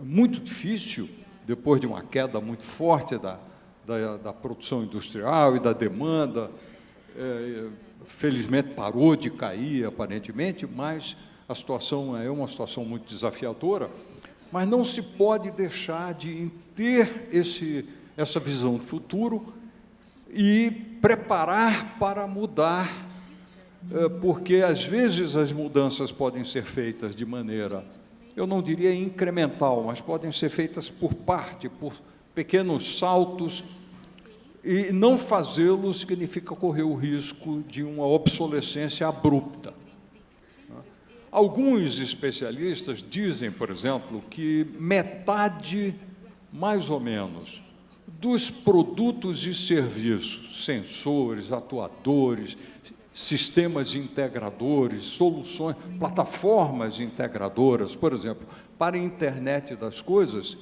muito difícil, depois de uma queda muito forte da produção industrial e da demanda, felizmente parou de cair, aparentemente, mas a situação é uma situação muito desafiadora, mas não se pode deixar de ter essa visão de futuro e preparar para mudar, porque, às vezes, as mudanças podem ser feitas de maneira, eu não diria incremental, mas podem ser feitas por pequenos saltos, e não fazê-los significa correr o risco de uma obsolescência abrupta. Alguns especialistas dizem, por exemplo, que metade, mais ou menos, dos produtos e serviços, sensores, atuadores, sistemas integradores, soluções, plataformas integradoras, por exemplo, para a internet das coisas,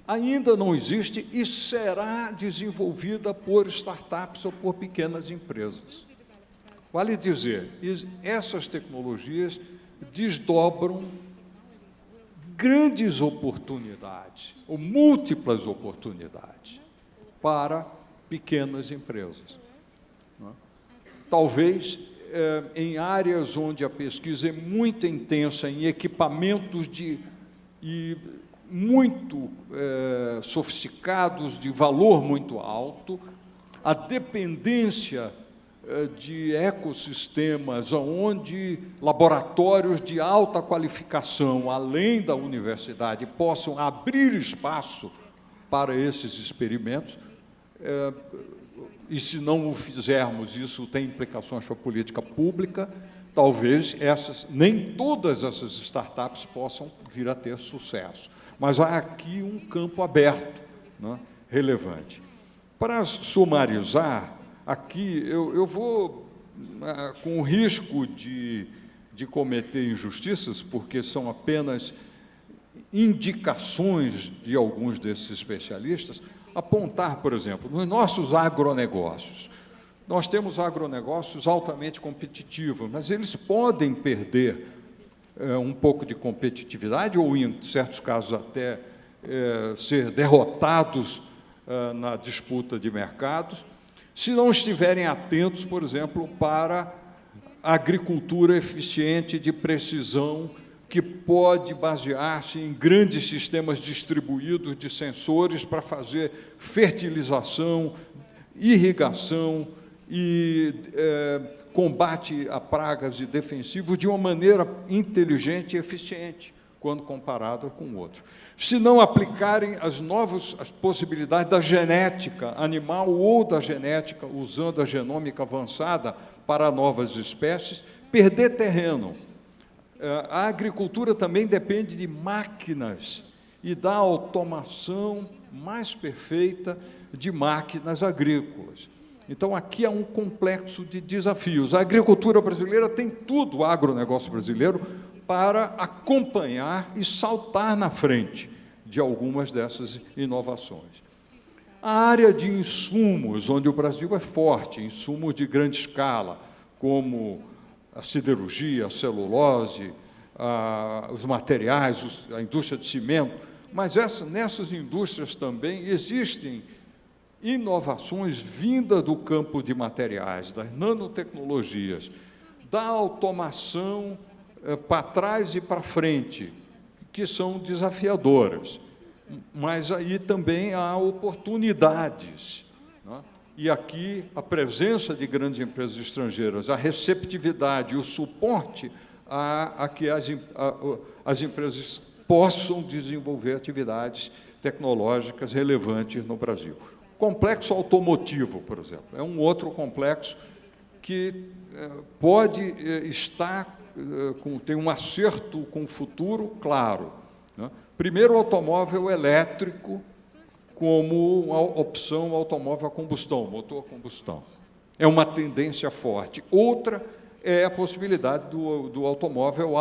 ainda não existe e será desenvolvida por startups ou por pequenas empresas. Vale dizer, essas tecnologias desdobram grandes oportunidades, ou múltiplas oportunidades, para pequenas empresas. Talvez em áreas onde a pesquisa é muito intensa, em equipamentos muito sofisticados, de valor muito alto, a dependência de ecossistemas onde laboratórios de alta qualificação, além da universidade, possam abrir espaço para esses experimentos. E se não o fizermos, isso tem implicações para a política pública, talvez nem todas essas startups possam vir a ter sucesso. Mas há aqui um campo aberto, né, relevante. Para sumarizar, aqui eu vou, com o risco de cometer injustiças, porque são apenas indicações de alguns desses especialistas, apontar, por exemplo, nos nossos agronegócios. Nós temos agronegócios altamente competitivos, mas eles podem perder um pouco de competitividade ou, em certos casos, até ser derrotados na disputa de mercados, se não estiverem atentos, por exemplo, para a agricultura eficiente de precisão, que pode basear-se em grandes sistemas distribuídos de sensores para fazer fertilização, irrigação e combate a pragas e defensivos de uma maneira inteligente e eficiente, quando comparado com outros. Se não aplicarem as possibilidades da genética animal ou da genética usando a genômica avançada para novas espécies, perder terreno. A agricultura também depende de máquinas e da automação mais perfeita de máquinas agrícolas. Então, aqui há um complexo de desafios. A agricultura brasileira tem tudo, o agronegócio brasileiro, para acompanhar e saltar na frente de algumas dessas inovações. A área de insumos, onde o Brasil é forte, insumos de grande escala, como a siderurgia, a celulose, os materiais, a indústria de cimento, mas nessas indústrias também existem inovações vindas do campo de materiais, das nanotecnologias, da automação para trás e para frente, que são desafiadoras. Mas aí também há oportunidades, né? E aqui a presença de grandes empresas estrangeiras, a receptividade, o suporte a que as empresas possam desenvolver atividades tecnológicas relevantes no Brasil. Complexo automotivo, por exemplo, é um outro complexo que pode tem um acerto com o futuro claro, né? Primeiro, o automóvel elétrico como uma opção automóvel a combustão, motor a combustão. É uma tendência forte. Outra é a possibilidade do automóvel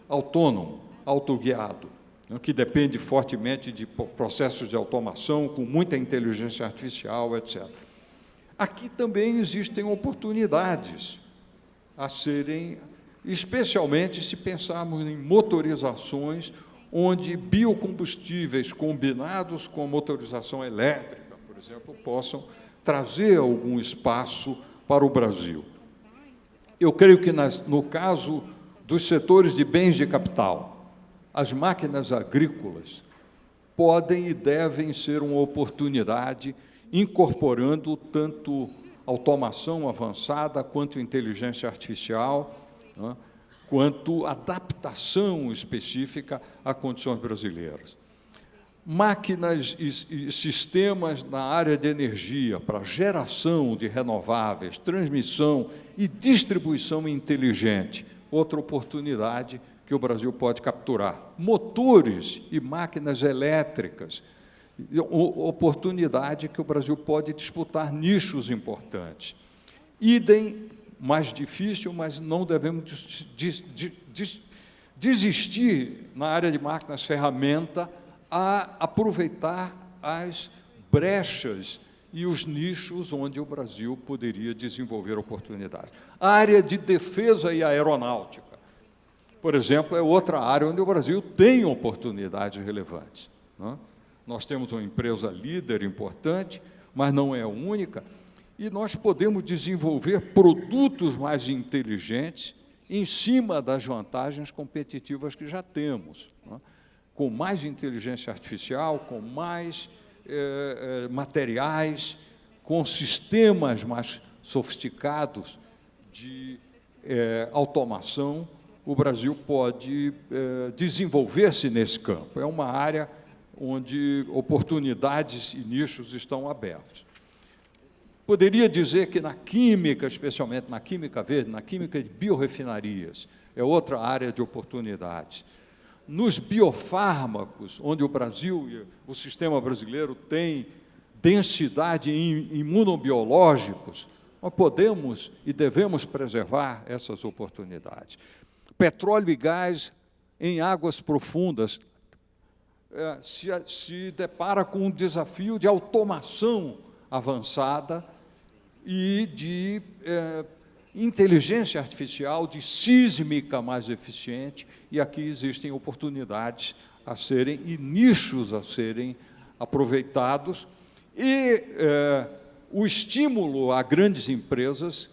autônomo, autoguiado, né, que depende fortemente de processos de automação, com muita inteligência artificial, etc. Aqui também existem oportunidades a serem, especialmente se pensarmos em motorizações, onde biocombustíveis combinados com motorização elétrica, por exemplo, possam trazer algum espaço para o Brasil. Eu creio que, no caso dos setores de bens de capital, as máquinas agrícolas podem e devem ser uma oportunidade, incorporando tanto automação avançada quanto inteligência artificial, né, quanto adaptação específica a condições brasileiras. Máquinas e sistemas na área de energia para geração de renováveis, transmissão e distribuição inteligente, outra oportunidade que o Brasil pode capturar. Motores e máquinas elétricas, oportunidade que o Brasil pode disputar nichos importantes. Idem, mais difícil, mas não devemos desistir na área de máquinas ferramenta a aproveitar as brechas e os nichos onde o Brasil poderia desenvolver oportunidades. A área de defesa e aeronáutica, por exemplo, é outra área onde o Brasil tem oportunidades relevantes, né? Nós temos uma empresa líder importante, mas não é a única, e nós podemos desenvolver produtos mais inteligentes em cima das vantagens competitivas que já temos, né? com mais inteligência artificial, com mais materiais, com sistemas mais sofisticados de automação, o Brasil pode desenvolver-se nesse campo. É uma área onde oportunidades e nichos estão abertos. Poderia dizer que na química, especialmente na química verde, na química de biorrefinarias, é outra área de oportunidades. Nos biofármacos, onde o Brasil e o sistema brasileiro tem densidade em imunobiológicos, nós podemos e devemos preservar essas oportunidades. Petróleo e gás em águas profundas se depara com um desafio de automação avançada e de inteligência artificial, de sísmica mais eficiente, e aqui existem oportunidades a serem e nichos a serem aproveitados, e o estímulo a grandes empresas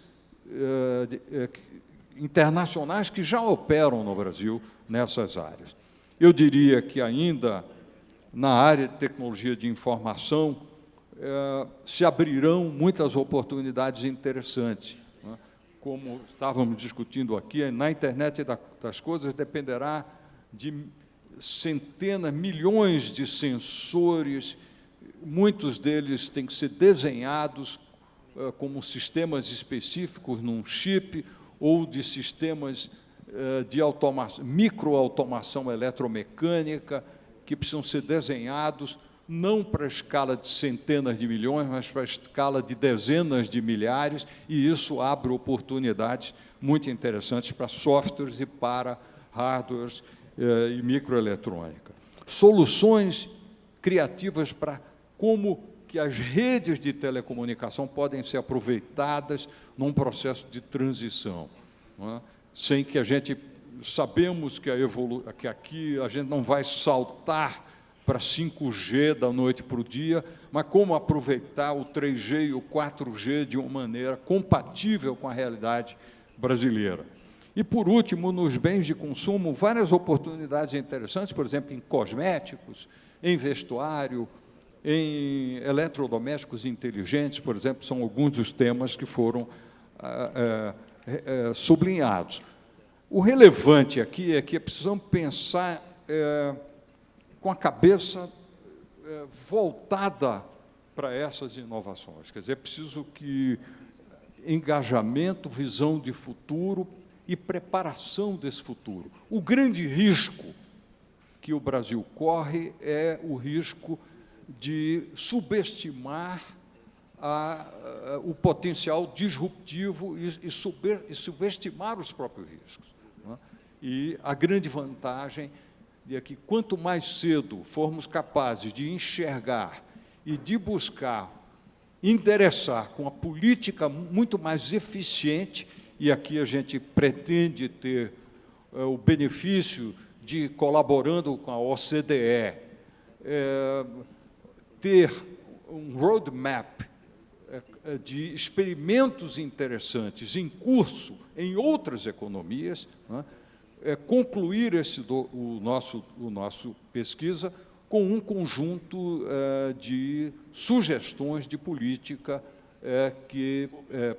internacionais que já operam no Brasil nessas áreas. Eu diria que ainda na área de tecnologia de informação se abrirão muitas oportunidades interessantes. Como estávamos discutindo aqui, na internet das coisas dependerá de centenas, milhões de sensores, muitos deles têm que ser desenhados como sistemas específicos num chip ou de sistemas de microautomação eletromecânica que precisam ser desenhados não para a escala de centenas de milhões, mas para a escala de dezenas de milhares, e isso abre oportunidades muito interessantes para softwares e para hardwares e microeletrônica. Soluções criativas para como que as redes de telecomunicação podem ser aproveitadas num processo de transição, não é? Sem que a gente... Sabemos que que aqui a gente não vai saltar para 5G da noite para o dia, mas como aproveitar o 3G e o 4G de uma maneira compatível com a realidade brasileira. E, por último, nos bens de consumo, várias oportunidades interessantes, por exemplo, em cosméticos, em vestuário, em eletrodomésticos inteligentes, por exemplo, são alguns dos temas que foram sublinhados. O relevante aqui é que precisamos pensar com a cabeça voltada para essas inovações. Quer dizer, é preciso que engajamento, visão de futuro e preparação desse futuro. O grande risco que o Brasil corre é o risco de subestimar o potencial disruptivo e subestimar os próprios riscos, não é? E a grande vantagem é que, quanto mais cedo formos capazes de enxergar e de buscar endereçar com a política muito mais eficiente, e aqui a gente pretende ter o benefício de, colaborando com a OCDE, ter um roadmap de experimentos interessantes em curso em outras economias, não é? Concluir o nosso pesquisa com um conjunto de sugestões de política que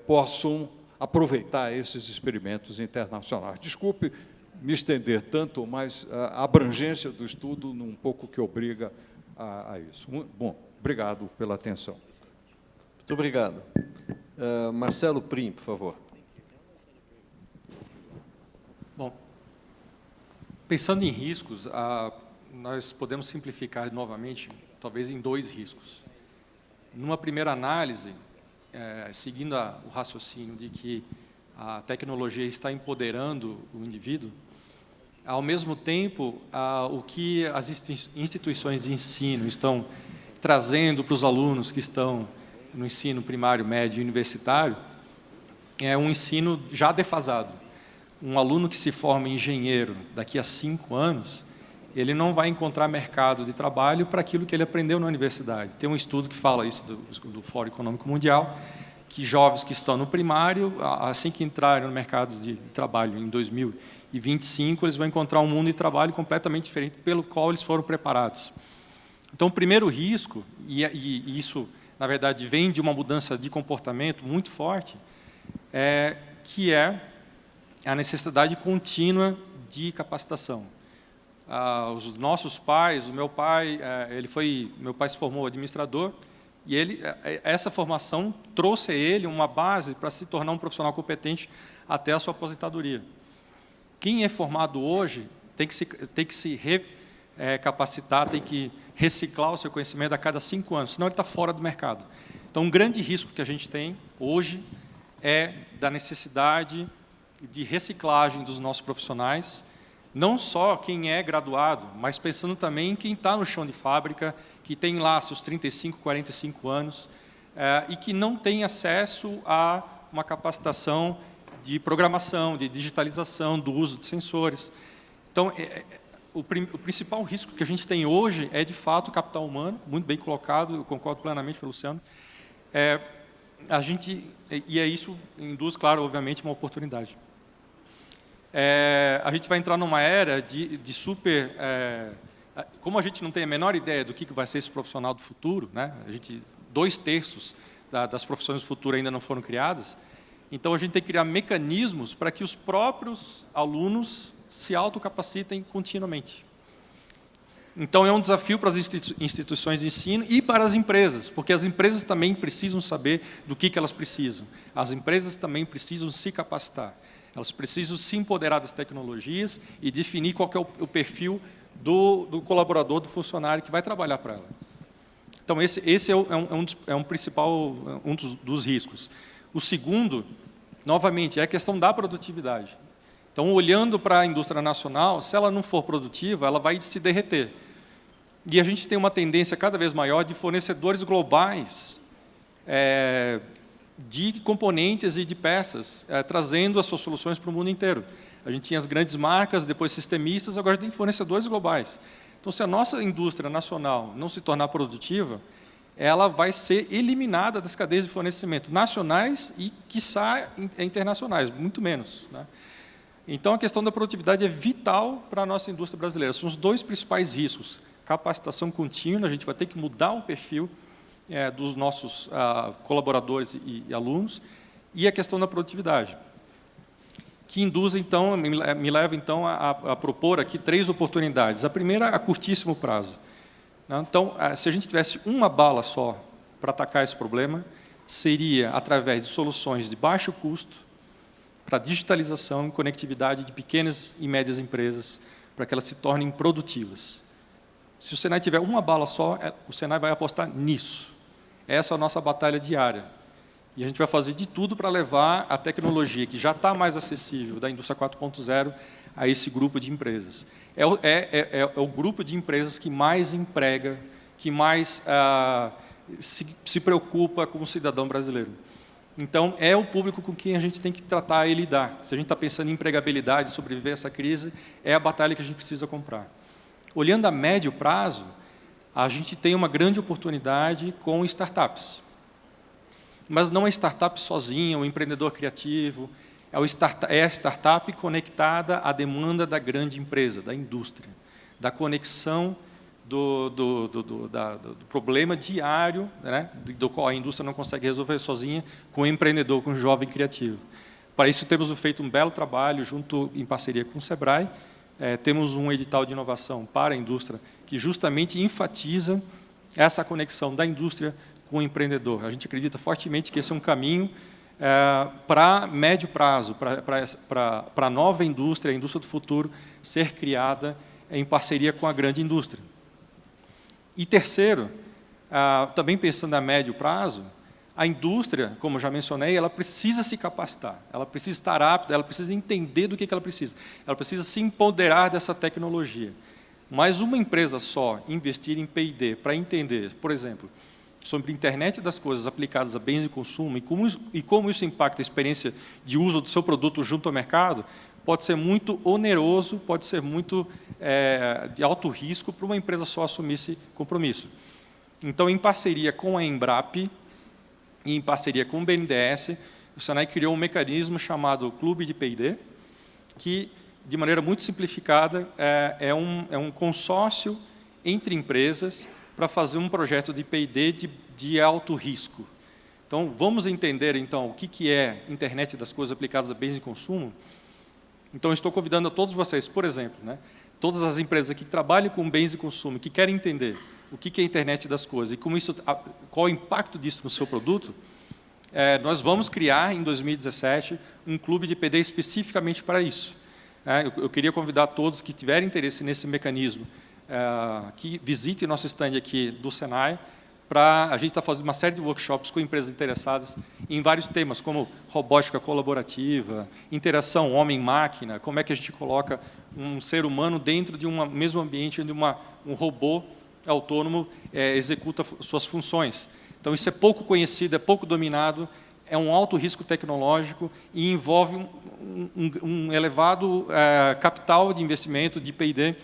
possam aproveitar esses experimentos internacionais. Desculpe me estender tanto, mas a abrangência do estudo um pouco que obriga a isso. Bom, obrigado pela atenção. Muito obrigado. Marcelo Prim, por favor. Bom, pensando em riscos, nós podemos simplificar novamente, talvez em 2 riscos. Numa primeira análise, seguindo o raciocínio de que a tecnologia está empoderando o indivíduo, ao mesmo tempo, o que as instituições de ensino estão trazendo para os alunos que estão no ensino primário, médio e universitário, é um ensino já defasado. Um aluno que se forma engenheiro daqui a 5 anos, ele não vai encontrar mercado de trabalho para aquilo que ele aprendeu na universidade. Tem um estudo que fala isso do Fórum Econômico Mundial, que jovens que estão no primário, assim que entrarem no mercado de trabalho em 2025, eles vão encontrar um mundo de trabalho completamente diferente pelo qual eles foram preparados. Então, o primeiro risco, e isso, na verdade, vem de uma mudança de comportamento muito forte, que é a necessidade contínua de capacitação. Os nossos pais, o meu pai, meu pai se formou administrador, e essa formação trouxe a ele uma base para se tornar um profissional competente até a sua aposentadoria. Quem é formado hoje tem que se capacitar, tem que reciclar o seu conhecimento a cada 5 anos, senão ele está fora do mercado. Então, um grande risco que a gente tem hoje é da necessidade de reciclagem dos nossos profissionais, não só quem é graduado, mas pensando também em quem está no chão de fábrica, que tem lá seus 35, 45 anos, e que não tem acesso a uma capacitação de programação, de digitalização, do uso de sensores. Então, o principal risco que a gente tem hoje é, de fato, o capital humano, muito bem colocado, eu concordo plenamente com o Luciano. E isso induz, claro, obviamente, uma oportunidade. A gente vai entrar numa era de super... como a gente não tem a menor ideia do que vai ser esse profissional do futuro, né? 2/3 das profissões do futuro ainda não foram criadas, então a gente tem que criar mecanismos para que os próprios alunos se autocapacitem continuamente. Então, é um desafio para as instituições de ensino e para as empresas, porque as empresas também precisam saber do que elas precisam. As empresas também precisam se capacitar. Elas precisam se empoderar das tecnologias e definir qual que é o perfil do colaborador, do funcionário que vai trabalhar para ela. Então, esse é um dos riscos. O segundo, novamente, é a questão da produtividade. Então, olhando para a indústria nacional, se ela não for produtiva, ela vai se derreter. E a gente tem uma tendência cada vez maior de fornecedores globais de componentes e de peças, trazendo as suas soluções para o mundo inteiro. A gente tinha as grandes marcas, depois sistemistas, agora tem fornecedores globais. Então, se a nossa indústria nacional não se tornar produtiva, ela vai ser eliminada das cadeias de fornecimento nacionais e, quiçá, internacionais, muito menos, né? Então, a questão da produtividade é vital para a nossa indústria brasileira. São os 2 principais riscos. Capacitação contínua, a gente vai ter que mudar o perfil dos nossos colaboradores e alunos, e a questão da produtividade, que induz, então, me leva, então, a propor aqui 3 oportunidades. A primeira, a curtíssimo prazo. Então, se a gente tivesse uma bala só para atacar esse problema, seria através de soluções de baixo custo, para digitalização e conectividade de pequenas e médias empresas, para que elas se tornem produtivas. Se o Senai tiver uma bala só, o Senai vai apostar nisso. Essa é a nossa batalha diária. E a gente vai fazer de tudo para levar a tecnologia, que já está mais acessível, da indústria 4.0, a esse grupo de empresas. É o grupo de empresas que mais emprega, que mais se preocupa com o cidadão brasileiro. Então, é o público com quem a gente tem que tratar e lidar. Se a gente está pensando em empregabilidade, sobreviver a essa crise, é a batalha que a gente precisa comprar. Olhando a médio prazo, a gente tem uma grande oportunidade com startups. Mas não é startup sozinha, o empreendedor criativo, é a startup conectada à demanda da grande empresa, da indústria, da conexão do problema diário, né, do qual a indústria não consegue resolver sozinha, com o empreendedor, com o jovem criativo. Para isso, temos feito um belo trabalho, em parceria com o SEBRAE. Temos um edital de inovação para a indústria, que justamente enfatiza essa conexão da indústria com o empreendedor. A gente acredita fortemente que esse é um caminho para médio prazo, para a nova indústria, a indústria do futuro, ser criada em parceria com a grande indústria. E terceiro, também pensando a médio prazo, a indústria, como já mencionei, ela precisa se capacitar, ela precisa estar apta, ela precisa entender do que ela precisa se empoderar dessa tecnologia. Mas uma empresa só investir em P&D para entender, por exemplo, sobre a internet das coisas aplicadas a bens de consumo e como isso impacta a experiência de uso do seu produto junto ao mercado, pode ser muito oneroso, pode ser muito de alto risco para uma empresa só assumir esse compromisso. Então, em parceria com a Embrap, e em parceria com o BNDES, o Senai criou um mecanismo chamado Clube de P&D, que, de maneira muito simplificada, é um consórcio entre empresas para fazer um projeto de P&D de alto risco. Então, vamos entender, então, o que é internet das coisas aplicadas a bens de consumo? Então, estou convidando a todos vocês, por exemplo, né, todas as empresas aqui que trabalham com bens de consumo, que querem entender o que é a internet das coisas e como isso, qual o impacto disso no seu produto, nós vamos criar, em 2017, um clube de P&D especificamente para isso. Eu queria convidar todos que tiverem interesse nesse mecanismo, que visitem nosso stand aqui do Senai, a gente está fazendo uma série de workshops com empresas interessadas em vários temas, como robótica colaborativa, interação homem-máquina, como é que a gente coloca um ser humano dentro de um mesmo ambiente onde um robô autônomo executa suas funções. Então, isso é pouco conhecido, é pouco dominado, é um alto risco tecnológico e envolve um elevado capital de investimento de P&D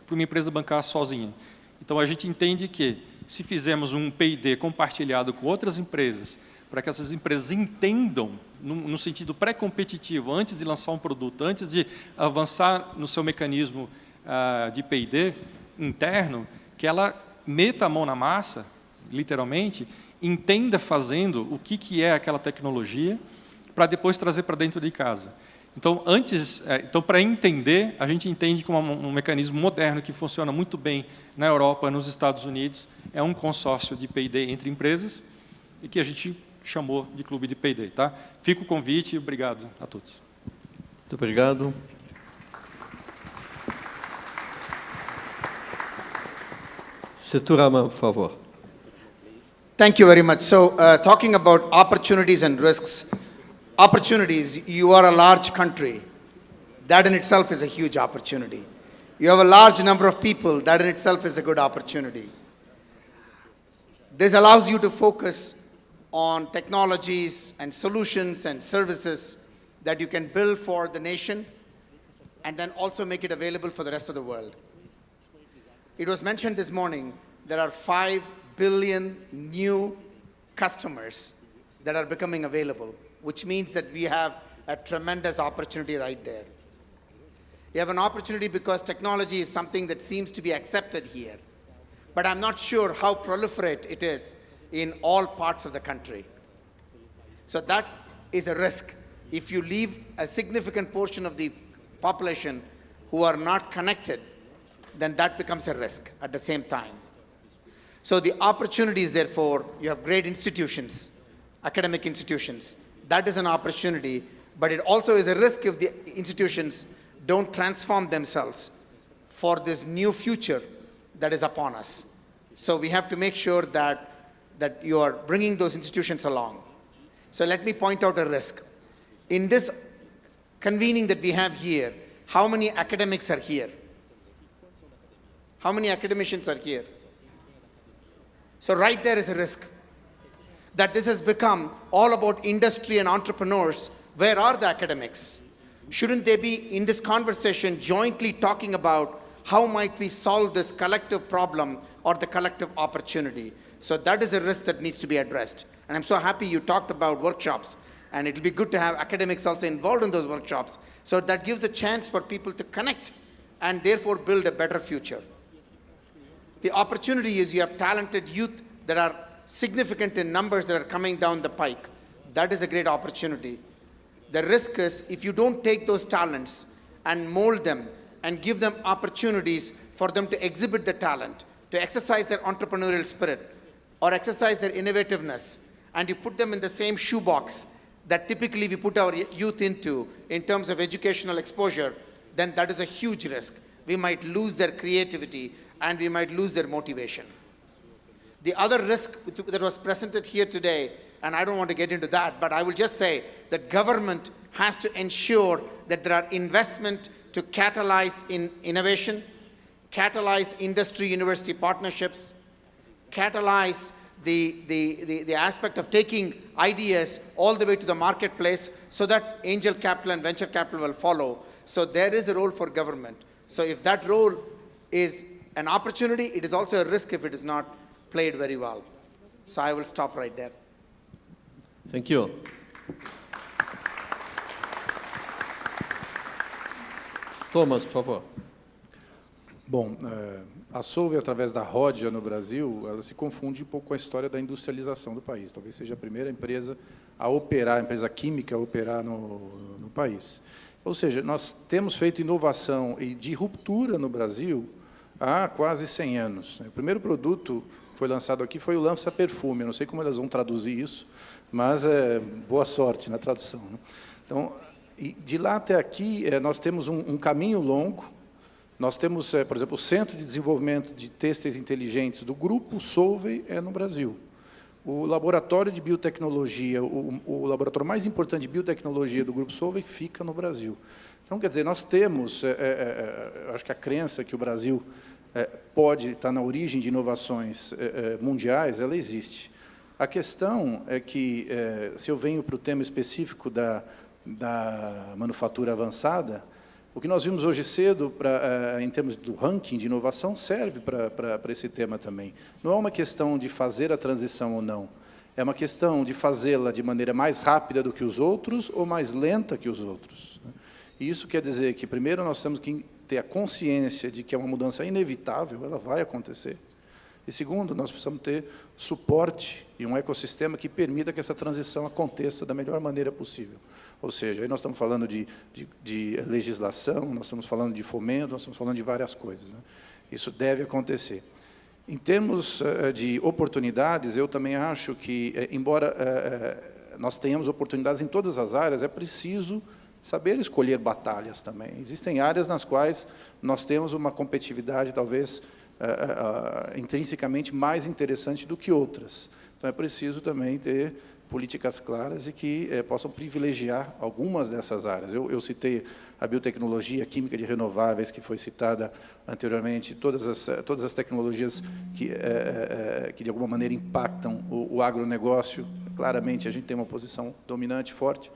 para uma empresa bancar sozinha. Então, a gente entende que, se fizermos um P&D compartilhado com outras empresas, para que essas empresas entendam, no sentido pré-competitivo, antes de lançar um produto, antes de avançar no seu mecanismo de P&D interno, que ela meta a mão na massa, literalmente, entenda fazendo o que é aquela tecnologia, para depois trazer para dentro de casa. Então, para entender, a gente entende como um mecanismo moderno que funciona muito bem na Europa, nos Estados Unidos, é um consórcio de P&D entre empresas e que a gente chamou de Clube de P&D. Tá? Fica o convite e obrigado a todos. Muito obrigado. Seturama, por favor. Thank you very much. So, talking about opportunities and risks, opportunities, you are a large country. That in itself is a huge opportunity. You have a large number of people. That in itself is a good opportunity. This allows you to focus on technologies and solutions and services that you can build for the nation and then also make it available for the rest of the world. It was mentioned this morning, there are 5 billion new customers that are becoming available, which means that we have a tremendous opportunity right there. You have an opportunity because technology is something that seems to be accepted here, but I'm not sure how proliferate it is in all parts of the country. So that is a risk. If you leave a significant portion of the population who are not connected, then that becomes a risk at the same time. So the opportunities, therefore, you have great institutions, academic institutions. That is an opportunity, but it also is a risk if the institutions don't transform themselves for this new future that is upon us. So we have to make sure that you are bringing those institutions along. So let me point out a risk. In this convening that we have here, how many academics are here? How many academicians are here? So right there is a risk that this has become all about industry and entrepreneurs. Where are the academics? Shouldn't they be in this conversation jointly talking about how might we solve this collective problem or the collective opportunity? So that is a risk that needs to be addressed. And I'm so happy you talked about workshops, and it'll be good to have academics also involved in those workshops. So that gives a chance for people to connect and therefore build a better future. The opportunity is you have talented youth that are significant in numbers that are coming down the pike. That is a great opportunity. The risk is if you don't take those talents and mold them and give them opportunities for them to exhibit the talent, to exercise their entrepreneurial spirit or exercise their innovativeness, and you put them in the same shoebox that typically we put our youth into in terms of educational exposure, then that is a huge risk. We might lose their creativity and we might lose their motivation. The other risk that was presented here today, and I don't want to get into that, but I will just say that government has to ensure that there are investment to catalyze innovation, catalyze industry-university partnerships, catalyze the aspect of taking ideas all the way to the marketplace so that angel capital and venture capital will follow. So there is a role for government. So if that role is an opportunity, it is also a risk if it is not played very well. So I will stop right there. Thank you. Thomas, por favor. Bom, a Solvay, através da Ródia no Brasil, ela se confunde um pouco com a história da industrialização do país. Talvez seja a primeira empresa a operar, a empresa química a operar no país. Ou seja, nós temos feito inovação e de ruptura no Brasil há quase 100 anos. O primeiro produto que foi lançado aqui foi o lança-perfume. Eu não sei como eles vão traduzir isso, mas boa sorte na tradução. Então, de lá até aqui, nós temos um caminho longo. Nós temos, por exemplo, o Centro de Desenvolvimento de Têxteis Inteligentes do Grupo Solvay no Brasil. O laboratório de biotecnologia, o laboratório mais importante de biotecnologia do Grupo Solvay fica no Brasil. Então, quer dizer, nós temos, eu acho que a crença que o Brasil pode estar na origem de inovações mundiais, ela existe. A questão é que, se eu venho para o tema específico da manufatura avançada, o que nós vimos hoje cedo, em termos do ranking de inovação, serve para esse tema também. Não é uma questão de fazer a transição ou não, é uma questão de fazê-la de maneira mais rápida do que os outros ou mais lenta que os outros. E isso quer dizer que, primeiro, nós temos que ter a consciência de que é uma mudança inevitável, ela vai acontecer. E, segundo, nós precisamos ter suporte e um ecossistema que permita que essa transição aconteça da melhor maneira possível. Ou seja, aí nós estamos falando de legislação, nós estamos falando de fomento, nós estamos falando de várias coisas, né? Isso deve acontecer. Em termos de oportunidades, eu também acho que, embora nós tenhamos oportunidades em todas as áreas, é preciso saber escolher batalhas também. Existem áreas nas quais nós temos uma competitividade, talvez, intrinsecamente mais interessante do que outras. Então, é preciso também ter políticas claras e que possam privilegiar algumas dessas áreas. Eu citei a biotecnologia, a química de renováveis, que foi citada anteriormente, todas as tecnologias que de alguma maneira impactam o agronegócio. Claramente, a gente tem uma posição dominante, forte.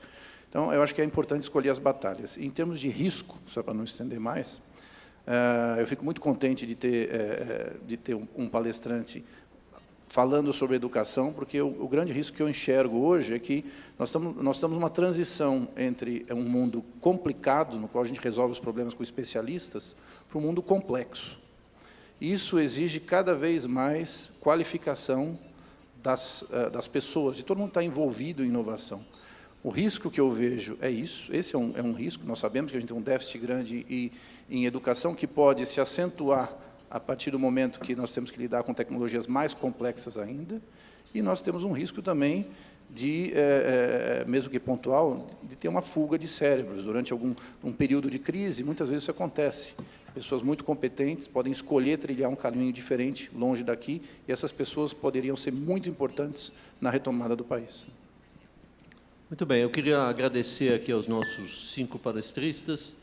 Então, eu acho que é importante escolher as batalhas. Em termos de risco, só para não estender mais, eu fico muito contente de ter um palestrante falando sobre educação, porque o grande risco que eu enxergo hoje é que nós estamos numa transição entre um mundo complicado, no qual a gente resolve os problemas com especialistas, para um mundo complexo. Isso exige cada vez mais qualificação das pessoas, de todo mundo que está envolvido em inovação. O risco que eu vejo é isso, esse é um risco, nós sabemos que a gente tem um déficit grande em educação que pode se acentuar a partir do momento que nós temos que lidar com tecnologias mais complexas ainda, e nós temos um risco também de, mesmo que pontual, de ter uma fuga de cérebros. Durante um período de crise, muitas vezes isso acontece. Pessoas muito competentes podem escolher trilhar um caminho diferente, longe daqui, e essas pessoas poderiam ser muito importantes na retomada do país. Muito bem, eu queria agradecer aqui aos nossos 5 palestristas.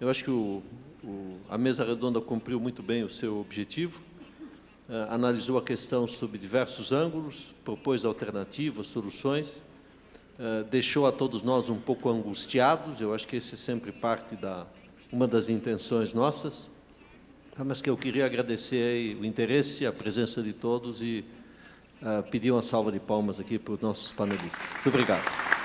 Eu acho que a mesa redonda cumpriu muito bem o seu objetivo, analisou a questão sob diversos ângulos, propôs alternativas, soluções, deixou a todos nós um pouco angustiados. Eu acho que esse é sempre parte uma das intenções nossas, mas que eu queria agradecer aí o interesse, a presença de todos e pedir uma salva de palmas aqui para os nossos panelistas. Muito obrigado.